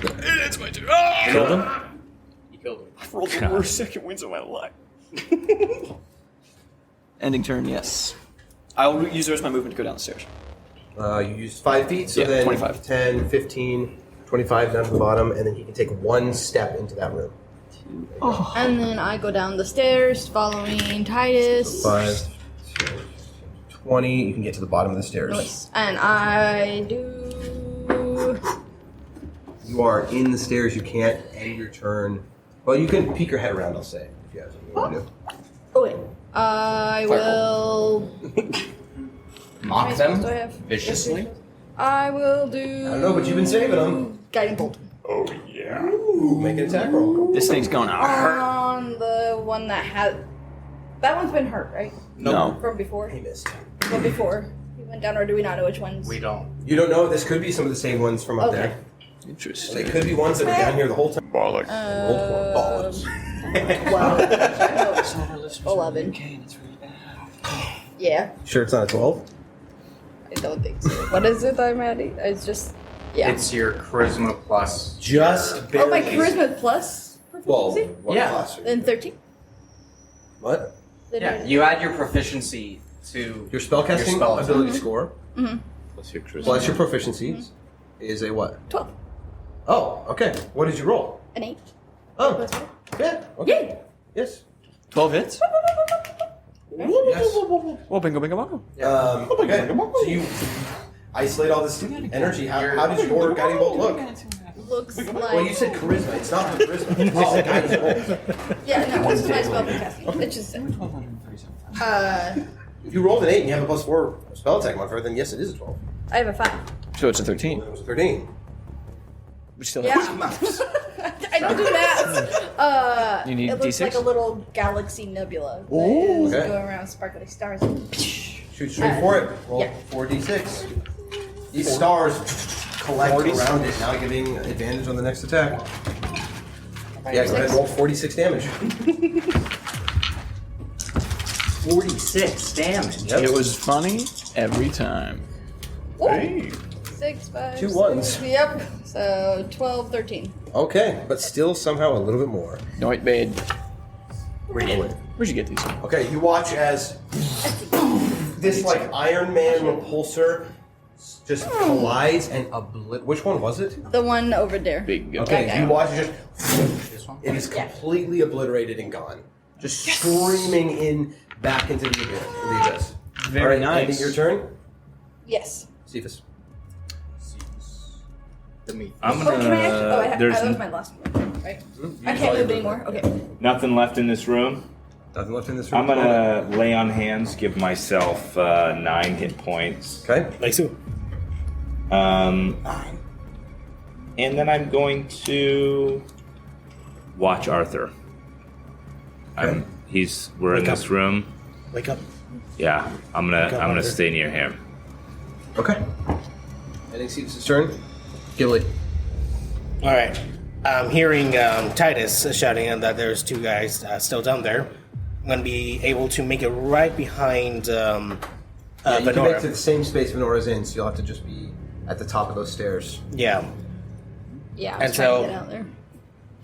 It's my turn. Ah! Killed him? You killed him. I've rolled the worst second winds of my life. Ending turn, yes. I'll use the rest of my movement to go down the stairs. You used 5 feet, so Yeah, then 25. 10, 15, 25 down to the bottom, and then he can take 1 step into that room. And then I go down the stairs following Titus. 5, 20. You can get to the bottom of the stairs. Nice. And I do. You are in the stairs. You can't end your turn. Well, you can peek your head around, I'll say, if you have something you want to do. Oh, wait. I will. Mock Do I them have- viciously. I will do. I don't know, but you've been saving them. Guiding bolt. Ooh, make an attack roll. This thing's going to hurt. On the one that had. That one's been hurt, right? No. From before? He missed. From before. He went down, or do we not know which ones? We don't. You don't know. This could be some of the same ones from up Okay. there. Interesting. They could be ones that were down here the whole time. Bollocks. Roll for it. 11. Yeah, Sure, it's not a 12. I don't think so. What is it I'm adding? It's just. Yeah. It's your charisma plus. Just barely. Oh, my charisma plus Well, proficiency? what Yeah. class are you? Then 13. What? Then Yeah, you add your proficiency to Your spellcasting spell ability score Plus your charisma. plus your proficiency is a what? 12. Oh, okay. What did you roll? An 8. Oh, Plus 4. yeah. Okay. Yay! Yes. 12 hits? Yes. Well, bingo, bingo, bingo. Okay. So you isolate all this energy. How did your guiding bolt look? Looks like. Well, you said charisma. It's not charisma. It's a guiding bolt. Yeah, no, this is my spell casting. It's just. If you rolled an 8 and you have a +4 spell attack modifier, then yes, it is a 12. I have a 5. So it's a 13. It was a 13. Which still Yeah. I don't do that. You need it looks D6? like a little galaxy nebula. That Ooh. is Okay. going around sparkling stars. Shoot straight for it. Roll yeah. 4d6. These stars collect around it, now giving advantage on the next attack. Yeah, go ahead and roll 46 damage. 46 damage. Yep. It was funny every time. Ooh. 6, 5, 2 6. ones. Yep. So 12, 13. Okay, but still somehow a little bit more. No, it bad. Where'd you get these? Okay, you watch as this like Iron Man repulsor just collides and which one was it? The one over there. Big go. Okay, Okay. you watch it just it is completely obliterated and gone. Just streaming in back into the abyss. Very All right, nice. Andy, your turn. Yes. Cephas. I'm Oh, can I actually? Oh, there's that was my last one, right? I can't move anymore. Okay. nothing left in this room. Nothing left in this room. I'm gonna lay on hands, give myself 9 hit points. Okay. Nice. And then I'm going to watch Arthur. We're in this room. Wake up. Yeah, I'm gonna Arthur. stay near him. Okay. Ending Cephas' turn. Gilly. All right. I'm hearing Titus shouting that there's 2 guys still down there. I'm gonna be able to make it right behind You can make it to Venora. the same space Venora's in, so you'll have to just be at the top of those stairs. Yeah. Yeah, I And was trying so- to get out there.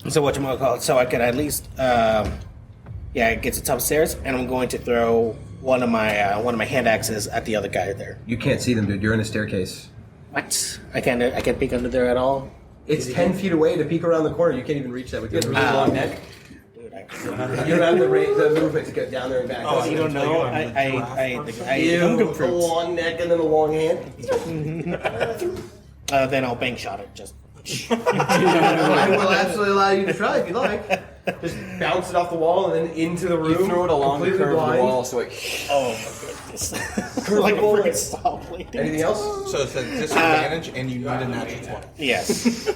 So what you want to call it? So I could at least, get to the top stairs, and I'm going to throw one of my hand axes at the other guy there. You can't see them, dude. You're in a staircase. What? I can't peek under there at all. It's 10 feet away to peek around the corner. You can't even reach that with your really long neck. Dude, You don't have the movement to get down there and back. oh, you don't know? You don't go a fruits. long neck and then a long hand. Then I'll bank shot it. Just. I will absolutely allow you to try if you like. Just bounce it off the wall and then into the room. You throw it along the completely curve of the blind. wall, so it. Oh my goodness! Like a freaking saw blade. Anything else? So it's a disadvantage, and you need a natural 20. Yes.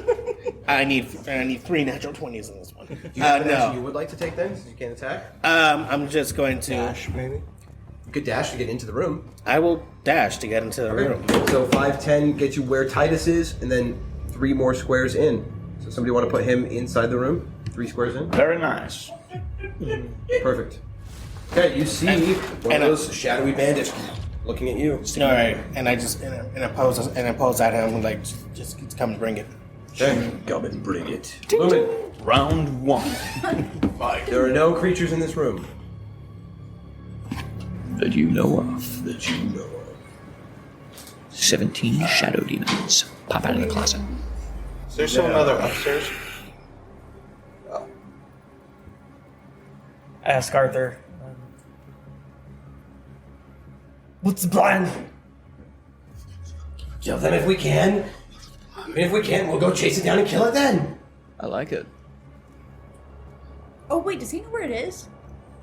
I need 3 natural 20s in this one. Do you have an action you No. would like to take then? You can't attack. I'm just going to. Dash, maybe? You could dash to get into the room. I will dash to get into the room. So 5, 10 gets you where Titus is, and then 3 more squares in. So somebody want to put him inside the room? 3 squares in. Very nice. Perfect. Okay, you see one of those shadowy bandits looking at you. All right, and I just and I pose at him like just come and bring it. Okay. Come and bring it. Lumen, Round 1. there are no creatures in this room. That you know of. 17 shadow demons pop out of the closet. Is there still another upstairs? Ask Arthur. What's the plan? Kill them if we can. And if we can't, we'll go chase it down and kill it then. I like it. Oh wait, does he know where it is?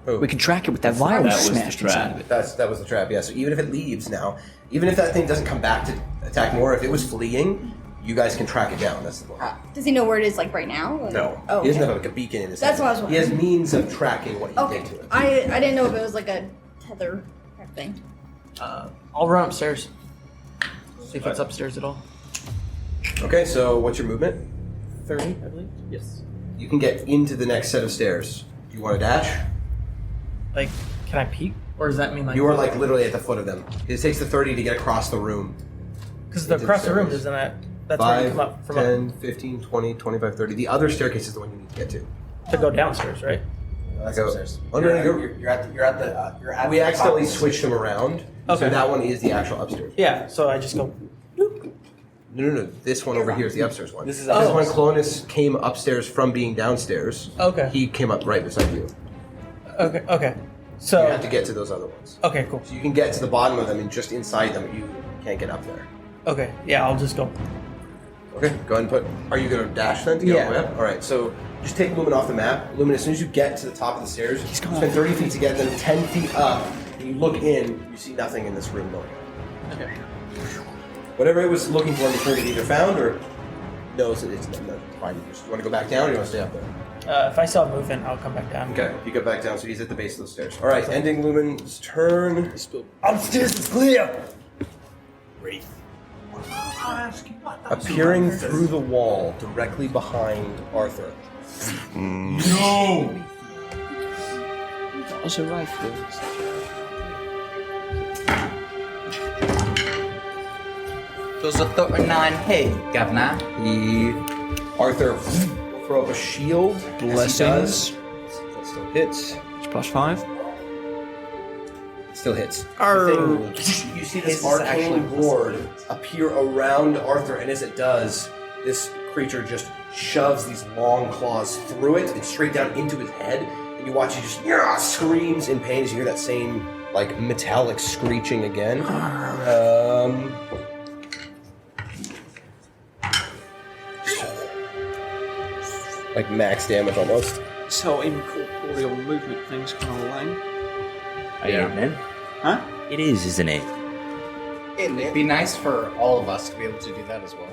We can track it with that vial we smashed inside of it. That was the trap, yeah. So even if it leaves now, even if that thing doesn't come back to attack more, if it was fleeing, you guys can track it down. That's the point. Does he know where it is, like right now? Or- No. Oh, He doesn't okay. have like a beacon in his That's hand. what I was He has wondering. means of tracking what he Okay. did to it. I didn't know if it was like a tether type thing. I'll run upstairs. See if it's upstairs at all. Okay, so what's your movement? 30, I believe. Yes. You can get into the next set of stairs. Do you want to dash? Like, can I peek? Or does that mean like... You are like literally at the foot of them. It takes the 30 to get across the room. Because the into across the room, stairs. doesn't that... That's where you 5, come up from 10, 15, 20, 25, 30. The other staircase is the one you need to get to. to go downstairs, right? That's Go- upstairs. Oh, no, You're at the We top accidentally of the switched them around. So Okay. that one is the actual upstairs. Yeah, so I just go... No. This one over here is the upstairs one. This is This one, upstairs. Clonus came upstairs from being downstairs. Okay. He came up right beside you. Okay. You So... have to get to those other ones. Okay, cool. So you can get to the bottom of them and just inside them, you can't get up there. Okay, yeah, I'll just go... Okay, go ahead and put. Are you going to dash then to get all the way up? All right, so just take Lumen off the map. Lumen, as soon as you get to the top of the stairs, you spend 30 feet to get them, 10 feet up, and you look in, you see nothing in this room going on. Okay. Whatever it was looking for before, it either found or knows that it's fine. You just want to go back down or you want to stay up there? If I saw movement, I'll come back down. Okay, you go back down, so he's at the base of those stairs. All right, ending Lumen's turn. Upstairs is clear! Appearing through the wall directly behind Arthur. Also rifle. Does a 39 hit, Governor? Arthur will throw up a shield. As he Blessings. does. That still hits. It's +5. Still hits. The thing- you see this arcane ward appear around Arthur, and as it does, this creature just shoves these long claws through it and straight down into his head. And you watch he just screams in pain as you hear that same like metallic screeching again. Like max damage almost. So incorporeal movement thing's kind of lame. Yeah. Huh? It is, isn't it? It'd be nice for all of us to be able to do that as well.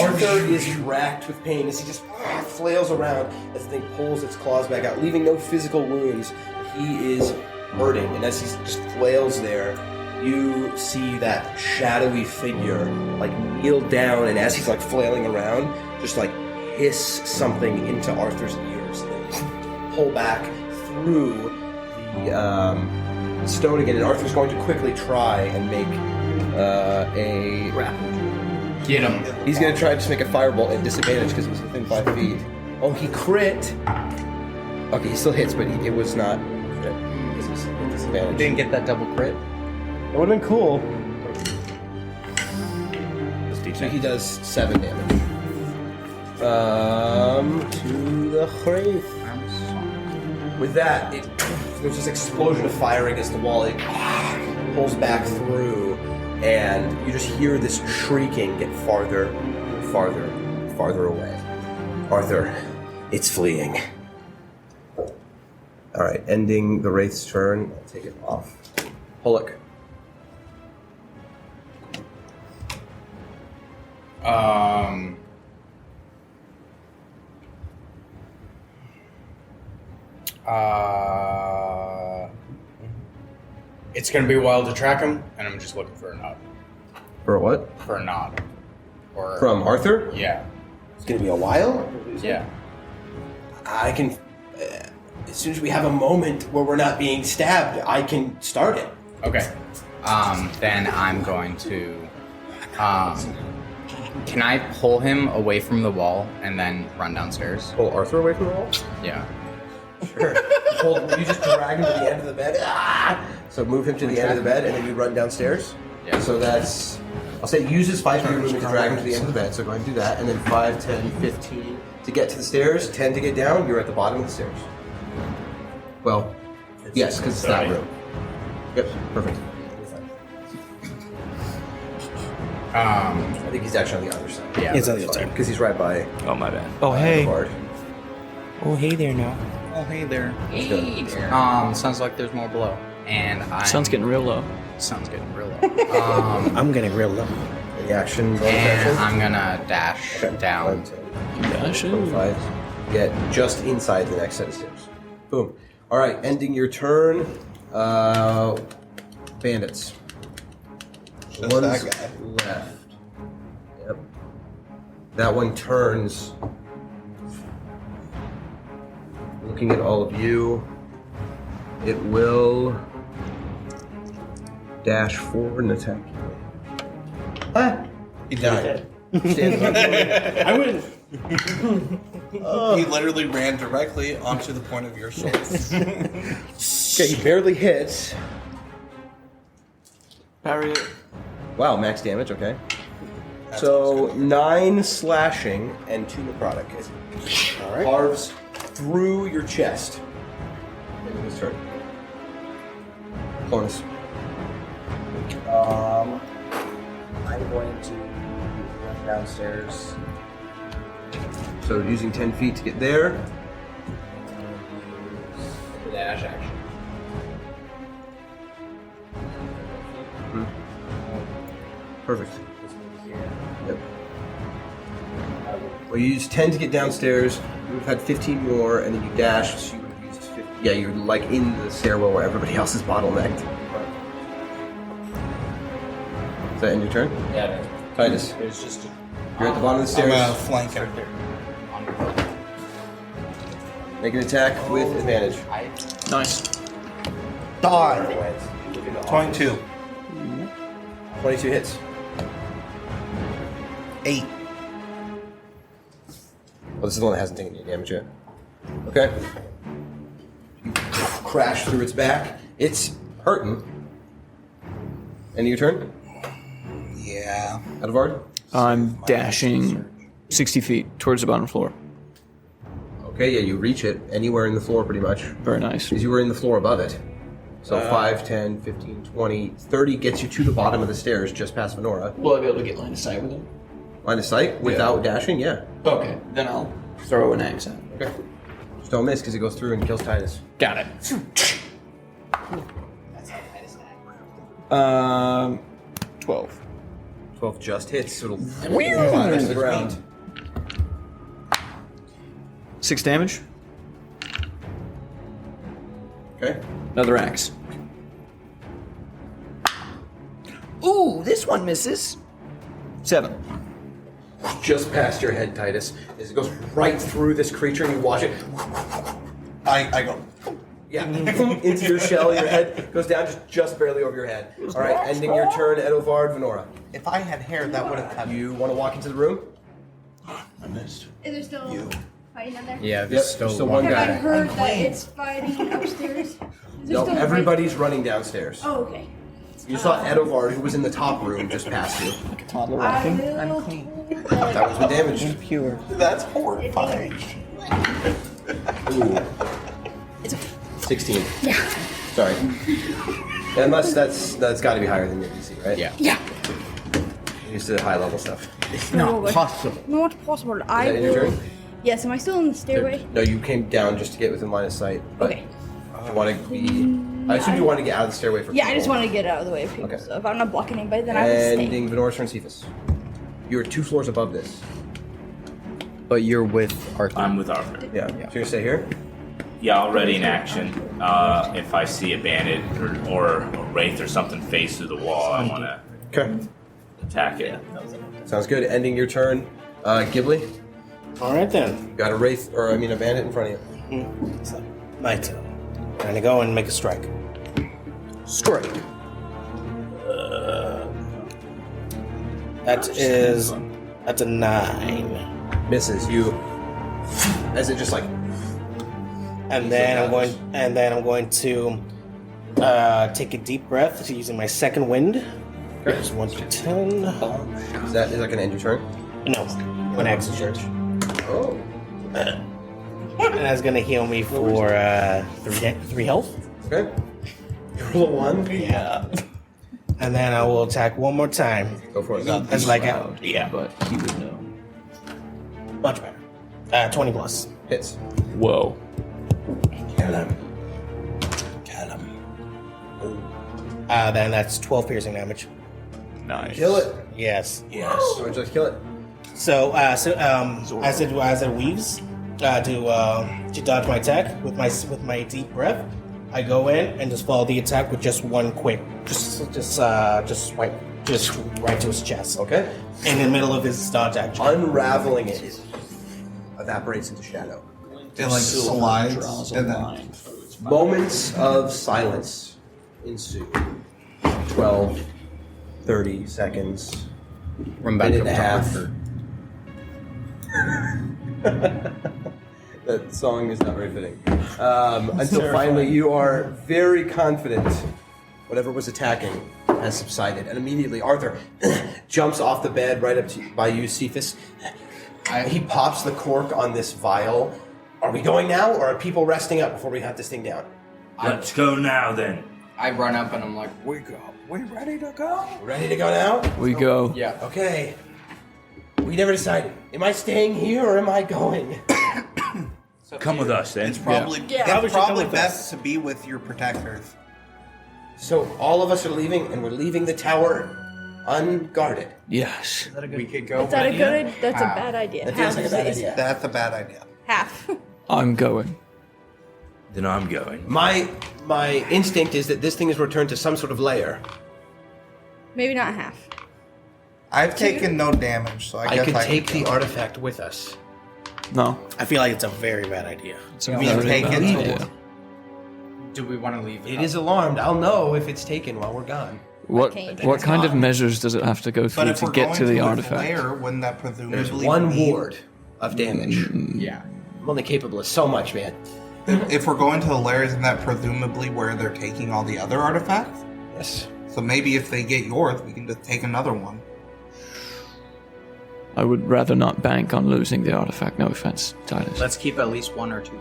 Arthur is racked with pain as he just flails around as the thing pulls its claws back out, leaving no physical wounds. He is hurting, and as he just flails there, you see that shadowy figure like kneel down, and as he's like flailing around, just like hiss something into Arthur's ears, and then pull back through the stone again, and Arthur's going to quickly try and make a grapple. Get him. He's going to try to just make a firebolt at disadvantage because he's within 5 feet. Oh, he crit! Okay, he still hits, but it was not crit. It was a disadvantage. Didn't get that double crit. It would have been cool. So he does 7 damage. To the Wraith. With that, there's this explosion of fire against the wall. It pulls back through, and you just hear this shrieking get farther, farther, farther away. Arthur, it's fleeing. Alright, ending the Wraith's turn. I'll take it off. Pollock. It's gonna be a while to track him, and I'm just looking for a nod. For what? For a nod. Or From Arthur? Yeah. It's gonna be a while? Yeah. I can... as soon as we have a moment where we're not being stabbed, I can start it. Okay. Then I'm going to... can I pull him away from the wall and then run downstairs? Pull Arthur away from the wall? Yeah. Sure. You just drag him to the end of the bed. Ah! So move him to the end of the bed, and then you run downstairs. Yeah. So that's... I'll say use his 5 feet movement to drag him to the end of the bed, so go ahead and do that. And then 5, 10, 15 to get to the stairs, 10 to get down, you're at the bottom of the stairs. Well, yes, because it's that room. Yep, perfect. I think he's actually on the other side. Yeah. It's on the other side. Because he's right by Oh, my bad. Oh, hey. the guard. Oh, hey there now. Oh, hey there. Sounds like there's more below. And Sun's getting real low. Sun's getting real low. I'm getting real low. Any action, bonus And action? I'm gonna dash down. 25. Get just inside the next set of stairs. Boom. All right, ending your turn. Bandits. Just One's that guy. left. Yep. That one turns. Looking at all of you, it will dash forward and attack you. Ah! He died. I win. He literally ran directly onto the point of your sword. Okay, he barely hits. Parry it. Wow, max damage, okay. So 9 slashing and 2 necrotic. Alright. Carves through your chest. End of his turn. Bonus. I'm going to run downstairs. So using 10 feet to get there. The dash action. Perfect. Yep. Well, you used 10 to get downstairs. You would have had 15 more, and then you dashed. So you would have used 50. Yeah, you're like in the stairwell where everybody else is bottlenecked. Is that end your turn? Yeah, Titus, there's just a... you're at the bottom of the I'm stairs. flanking. Make an attack with advantage. Nice. Die! 22. 22 hits. 8. Well, this is the one that hasn't taken any damage yet. Okay. You crash through its back. It's hurting. End of your turn? Yeah. Edvard? I'm dashing 60 feet towards the bottom floor. Okay, yeah, you reach it anywhere in the floor pretty much. Very nice. Because you were in the floor above it. So 5, 10, 15, 20, 30 gets you to the bottom of the stairs just past Venora. Will I be able to get line of sight with him? Line of sight without dashing, yeah. Okay, then I'll throw an axe at him. Okay. Just don't miss because it goes through and kills Titus. Got it. 12. 12 just hits, so it'll fly to the ground. 6 damage. Okay. Another axe. Ooh, this one misses. 7. Just past your head, Titus. As it goes right through this creature and you watch it. I go. Yeah, into your shell, your head goes down just barely over your head. All right, ending your turn, Edovard, Venora. If I had hair, that would have cut me. You want to walk into the room? I missed. Is there still fighting in there? Yeah, there's still one Have I guy. heard that it's fighting upstairs? Is there No, still everybody's running downstairs. Oh, okay. You saw Edovard, who was in the top room, just past you. Like a toddler I walking. will That was the damage. Pure. That's horrifying. Ooh. 16. Yeah. Sorry. Unless that's got to be higher than your DC, right? Yeah. Yeah. Used to high level stuff. It's No, not possible. Not possible. Is that in your turn? Yes, am I still in the stairway? No, you came down just to get within line of sight. But Okay. if you want to be, I assume you want to get out of the stairway for. Yeah, I just people. want to get out of the way of people. Okay. So if I'm not blocking anybody, then I will stay. Ending Venora's turn, Cephas. You're 2 floors above this. But you're with Arthur. I'm with Arthur. Yeah. So you're gonna stay here. Yeah, already in action. If I see a bandit or a wraith or something face through the wall, I want to Okay. attack it. Sounds good. Ending your turn, Ghibli. All right then. You got a wraith, or I mean a bandit in front of you. So, my turn. I'm gonna go and make a strike. Strike. That's a 9. Misses you. As it just like. And then I'm going to take a deep breath using my second wind. There's 1 to 10. Is that gonna end your turn? No, when I exit church. Oh. And that's gonna heal me for 3 health. Okay. You roll a 1. Yeah. And then I will attack one more time. Go for it. That's like a, But he would know. much better. 20 plus. Hits. Whoa. Kill him. Kill him. Then that's 12 piercing damage. Nice. Kill it. Yes. Yes. Or just kill it. So, as it weaves, to dodge my attack with my deep breath, I go in and just follow the attack with just one quick, just right to his chest. Okay. In the middle of his dodge action. Unraveling it evaporates into shadow. It like slides and then Moments of silence ensue. 12, 30 seconds. Run back Minute up and to a half. Arthur. That song is not very fitting. Until finally you are very confident whatever was attacking has subsided. And immediately Arthur jumps off the bed right up by you, Cephas. He pops the cork on this vial. Are we going now, or are people resting up before we hunt this thing down? Let's go now then. I run up and I'm like, we ready to go? Ready to go now? We go. Yeah. Okay. We never decided. Am I staying here or am I going? Come with us then. it's probably Probably it's should come probably with best to be with your protectors. So all of us are leaving, and we're leaving the tower unguarded. Yes. We could go. Is that a with good? you. That's a bad idea. That feels like a bad please. idea. That's a bad idea. Half. I'm going. Then I'm going. My instinct is that this thing is returned to some sort of lair. Maybe not half. I've taken no damage, so I I guess could I take can the go. artifact with us. No. I feel like it's a very bad idea. It's a We very take bad it. idea. Do we want to leave It is alarmed. I'll know if it's taken while we're gone. What kind of measures does it have to go But through if to we're get going to the the artifact? lair, wouldn't that presumably There's one mean- ward of damage. Yeah. I'm only capable of so much, man. If we're going to the lair, isn't that presumably where they're taking all the other artifacts? Yes. So maybe if they get yours, we can just take another one. I would rather not bank on losing the artifact. No offense, Titus. Let's keep at least 1 or 2.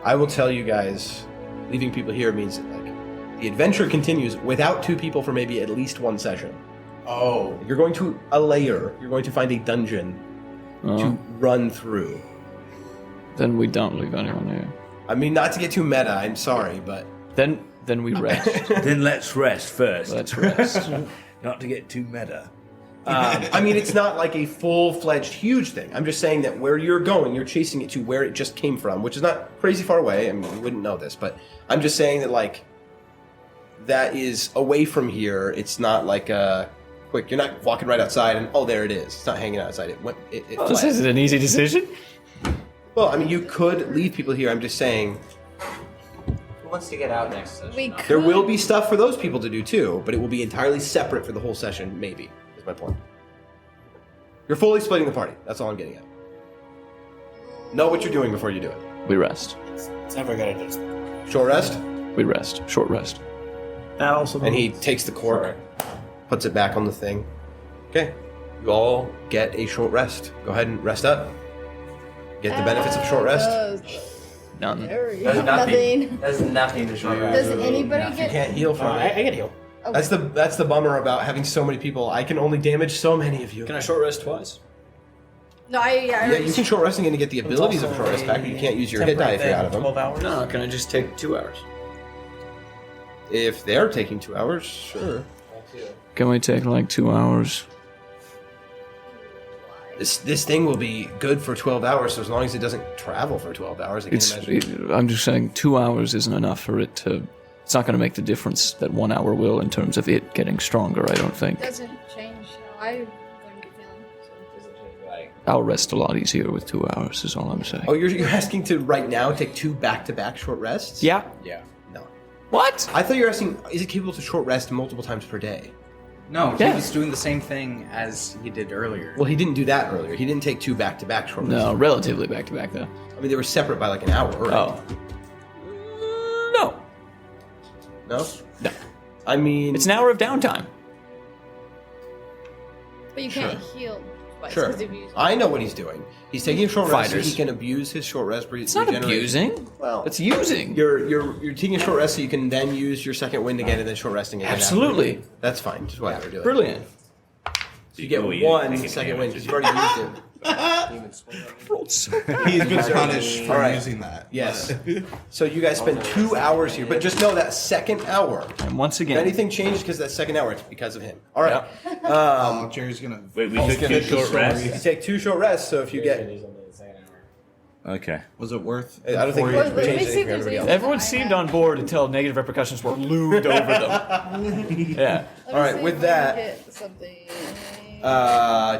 I will tell you guys, leaving people here means that, like, the adventure continues without 2 people for maybe at least 1 session. Oh. You're going to a lair. You're going to find a dungeon to run through. Then we don't leave anyone here. I mean, not to get too meta, I'm sorry, but Then we rest. Then let's rest first. Let's rest. Not to get too meta. I mean, it's not like a full-fledged huge thing. I'm just saying that where you're going, you're chasing it to where it just came from, which is not crazy far away. I mean, you wouldn't know this, but I'm just saying that, like, that is away from here. It's not like a quick. You're not walking right outside and oh, there it is. It's not hanging outside. It went. It This fled. is an easy decision. Well, I mean, you could leave people here. I'm just saying wants to get out next session? We could. There will be stuff for those people to do too, but it will be entirely separate for the whole session, maybe, is my point. You're fully splitting the party. That's all I'm getting at. Know what you're doing before you do it. We rest. It's never gonna just. Short rest, We rest. Short rest. That also. and he takes the cork, puts it back on the thing. Okay, you all get a short rest. Go ahead and rest up. Get the benefits of short rest. None. Nothing. Does nothing to short rest. Does anybody You get? can't heal from I it. get heal. That's the bummer about having so many people. I can only damage so many of you. Can I short rest twice? No, I Yeah, you can short resting and get the abilities of short rest back, but you can't use your hit die if you're out of them. 12 hours. No, can I just take 2 hours? If they're taking 2 hours, sure. Can we take like 2 hours? This thing will be good for 12 hours, so as long as it doesn't travel for 12 hours, I can imagine. I'm just saying 2 hours isn't enough for it to. It's not going to make the difference that 1 hour will in terms of it getting stronger. I don't think. Doesn't change how I'm going to be feeling. I'll rest a lot easier with 2 hours. Is all I'm saying. Oh, you're asking to right now take 2 back-to-back short rests? Yeah. Yeah. No. What? I thought you were asking, is it capable to short rest multiple times per day? No, Yeah. he was doing the same thing as he did earlier. Well, he didn't do that earlier. He didn't take 2 back-to-back short rests. No, relatively back to back though. I mean, they were separate by like an hour, right? Oh. No. No? No. I mean... It's an hour of downtime. But you can't heal twice. Sure. 'Cause if you- I know what he's doing. He's taking a short rest so Fighters. he can abuse his short rest. It's not abusing. Well, It's using. You're taking a short rest so you can then use your second wind again and then short resting again. Absolutely. after. That's fine. Just what they're doing. Brilliant. So you get Oh, yeah, one taking second damage. wind because you've already used it. He's been punished for All right. using that. Yes. So you guys spend 2 hours here, but just know that second hour. And once If again, anything changes because that second hour, it's because of him. All right. Jerry's gonna. Wait, we took 2 short rests? You take 2 short rests, so if you get, Okay. Was it worth? I don't think before we you- Let me changed see anything if for there's everybody else. anything everyone I seemed have. on board until negative repercussions were loomed over them. Yeah. Let me All right, see with if I that- can get something.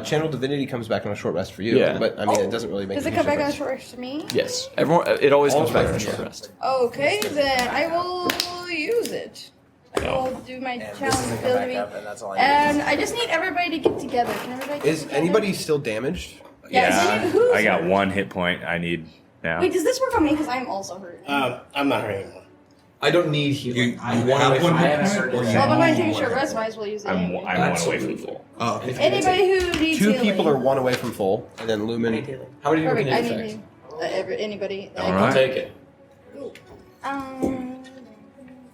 Channel Divinity comes back on a short rest for you, Yeah. but I mean, it doesn't really make Does a it huge come back on a difference. short rest to me? Yes. Everyone. It always All comes back short from rest, short yeah. rest. Okay, then I will use it. I will do my challenge ability. And I just need everybody to get together. Can everybody get Is together? anybody still damaged? Yeah, who's I got hurt? 1 hit point I need now. Wait, does this work on me? Because I am also hurt. I'm not hurting anymore. I don't need healing. You I want have one one hit hit point, point, or or you Well, if I'm going to need take a short one. rest, might as well use it. I'm anyway. 1 away from Absolutely. full. Oh, okay. Anybody who needs 2 healing. people are 1 away from full, and then Lumen. How many Perfect. I can need anybody. All right. Take it.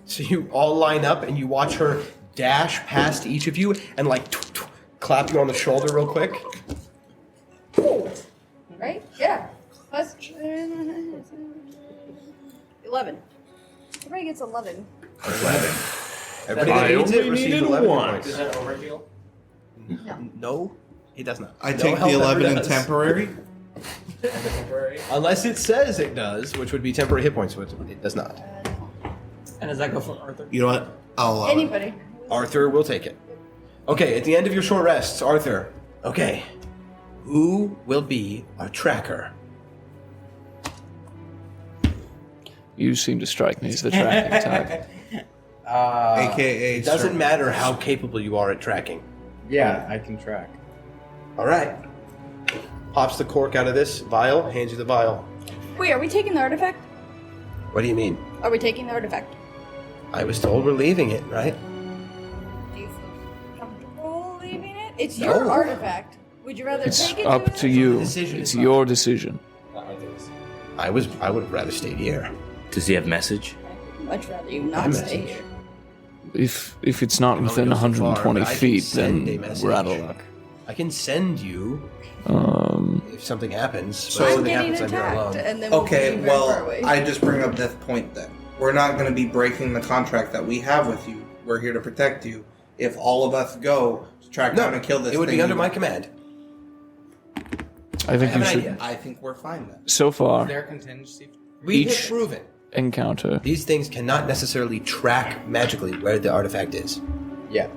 So you all line up, and you watch her dash past each of you, and like clap you on the shoulder real quick. Right? Yeah. Plus 11. Everybody gets 11. 11. Everybody that I needs it only receives needed 11 one. points. Does that overheal? No, he does not. I No take health the ever 11 in does. temporary. Unless it says it does, which would be temporary hit points, which it does not. And does that go for Arthur? You know what? I'll allow it. Anybody. Arthur will take it. Okay, at the end of your short rests, Arthur. Okay, who will be our tracker? You seem to strike me as the tracking type. AKA. It doesn't matter how capable you are at tracking. Yeah, I can track. All right. Pops the cork out of this vial, hands you the vial. Wait, are we taking the artifact? What do you mean? Are we taking the artifact? I was told we're leaving it, right? Do you feel comfortable leaving it? It's No. your artifact. Would you rather It's take it? up to you. decision. It's your decision. I would rather stay here. Does he have message? Much rather you not stay message. here. If it's not within go so far, 120 but I can feet, send then a message. we're out of luck. I can send you if something happens. So- if I'm something getting happens, I'm here attacked, alone. and then we'll Okay, be very far well, away. I just bring up Death Point then. We're not going to be breaking the contract that we have with you. We're here to protect you. If all of us go to track down and kill this it would thing, be under you- my command. I think have you an should. idea. I think we're fine then. So far, Their contingency. We Each- have proven encounter. these things cannot necessarily track magically where the artifact is. Yeah.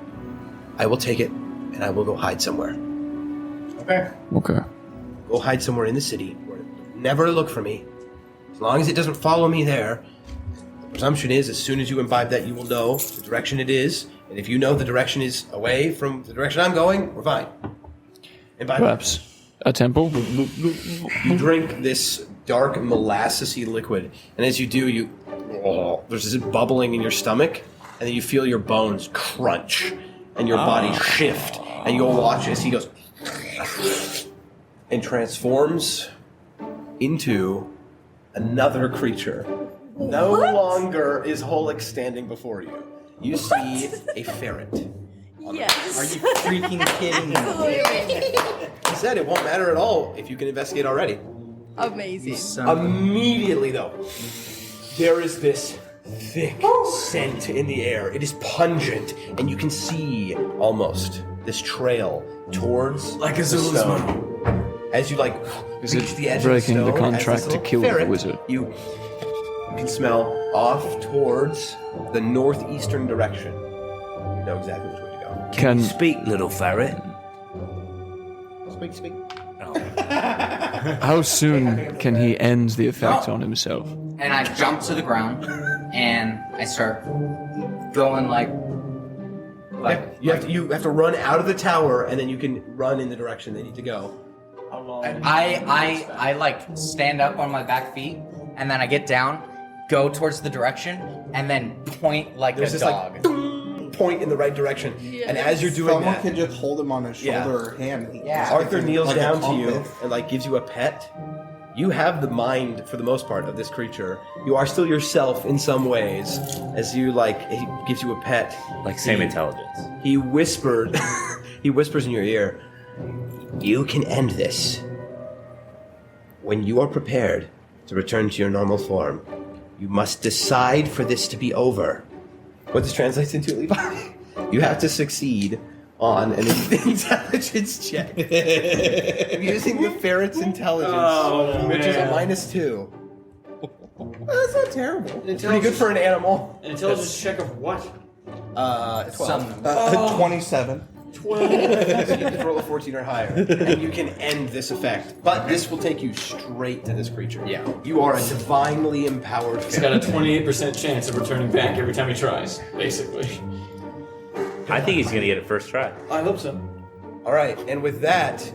I will take it, and I will go hide somewhere. Okay. Okay. Go hide somewhere in the city where it'll never look for me. As long as it doesn't follow me there, the presumption is, as soon as you imbibe that, you will know the direction it is. And if you know the direction is away from the direction I'm going, we're fine. Imbibe. Perhaps a temple? You drink this dark molassesy liquid, and as you do, there's this bubbling in your stomach, and then you feel your bones crunch, and your body shift, and you'll watch as he goes and transforms into another creature. No longer is Holik standing before you. You see a ferret. Yes. Are you freaking kidding me? He said it won't matter at all if you can investigate already. Amazing. Immediately, though, there is this thick scent in the air. It is pungent, and you can see almost this trail towards Like a the Zulu's stone. As you Is reach it the edge breaking of the the stone, contract as this to little kill the ferret, wizard? You can smell off towards the northeastern direction. You know exactly which way to go. Can Speak, little ferret. Speak. how soon can he end the effect on himself? And I jump to the ground, and I start going You have to run out of the tower, and then you can run in the direction they need to go. How long? I like stand up on my back feet, and then I get down, go towards the direction, and then point like There's a this dog. point in the right direction, and as you're doing Someone that, can just hold him on his shoulder or hand. Yeah. Arthur kneels Like a down to you compass. and gives you a pet. You have the mind, for the most part, of this creature. You are still yourself in some ways, as you he gives you a pet. Like same intelligence. He whispered, he whispers in your ear, "You can end this. When you are prepared to return to your normal form, you must decide for this to be over." What this translates into, Levi? You have to succeed on an intelligence check. Using the ferret's intelligence, which is a -2. That's not terrible. It's pretty good for an animal. An intelligence check of what? 12. 27. So you can roll a 14 or higher, and you can end this effect. But this will take you straight to this creature. Yeah. You are a divinely empowered He's got a 28% chance of returning back every time he tries, basically. I think he's gonna get it first try. I hope so. All right, and with that,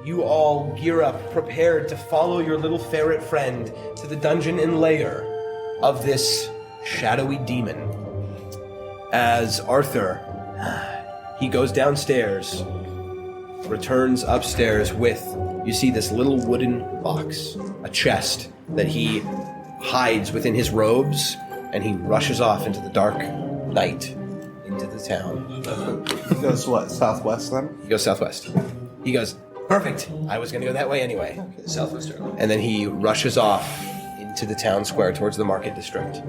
you all gear up, prepared to follow your little ferret friend to the dungeon and lair of this shadowy demon. As Arthur, he goes downstairs, returns upstairs with, you see this little wooden box, a chest that he hides within his robes, and he rushes off into the dark night into the town. He goes what? Southwest then? He goes southwest. He goes, perfect. I was going to go that way anyway. Southwestern. And then he rushes off into the town square towards the market district.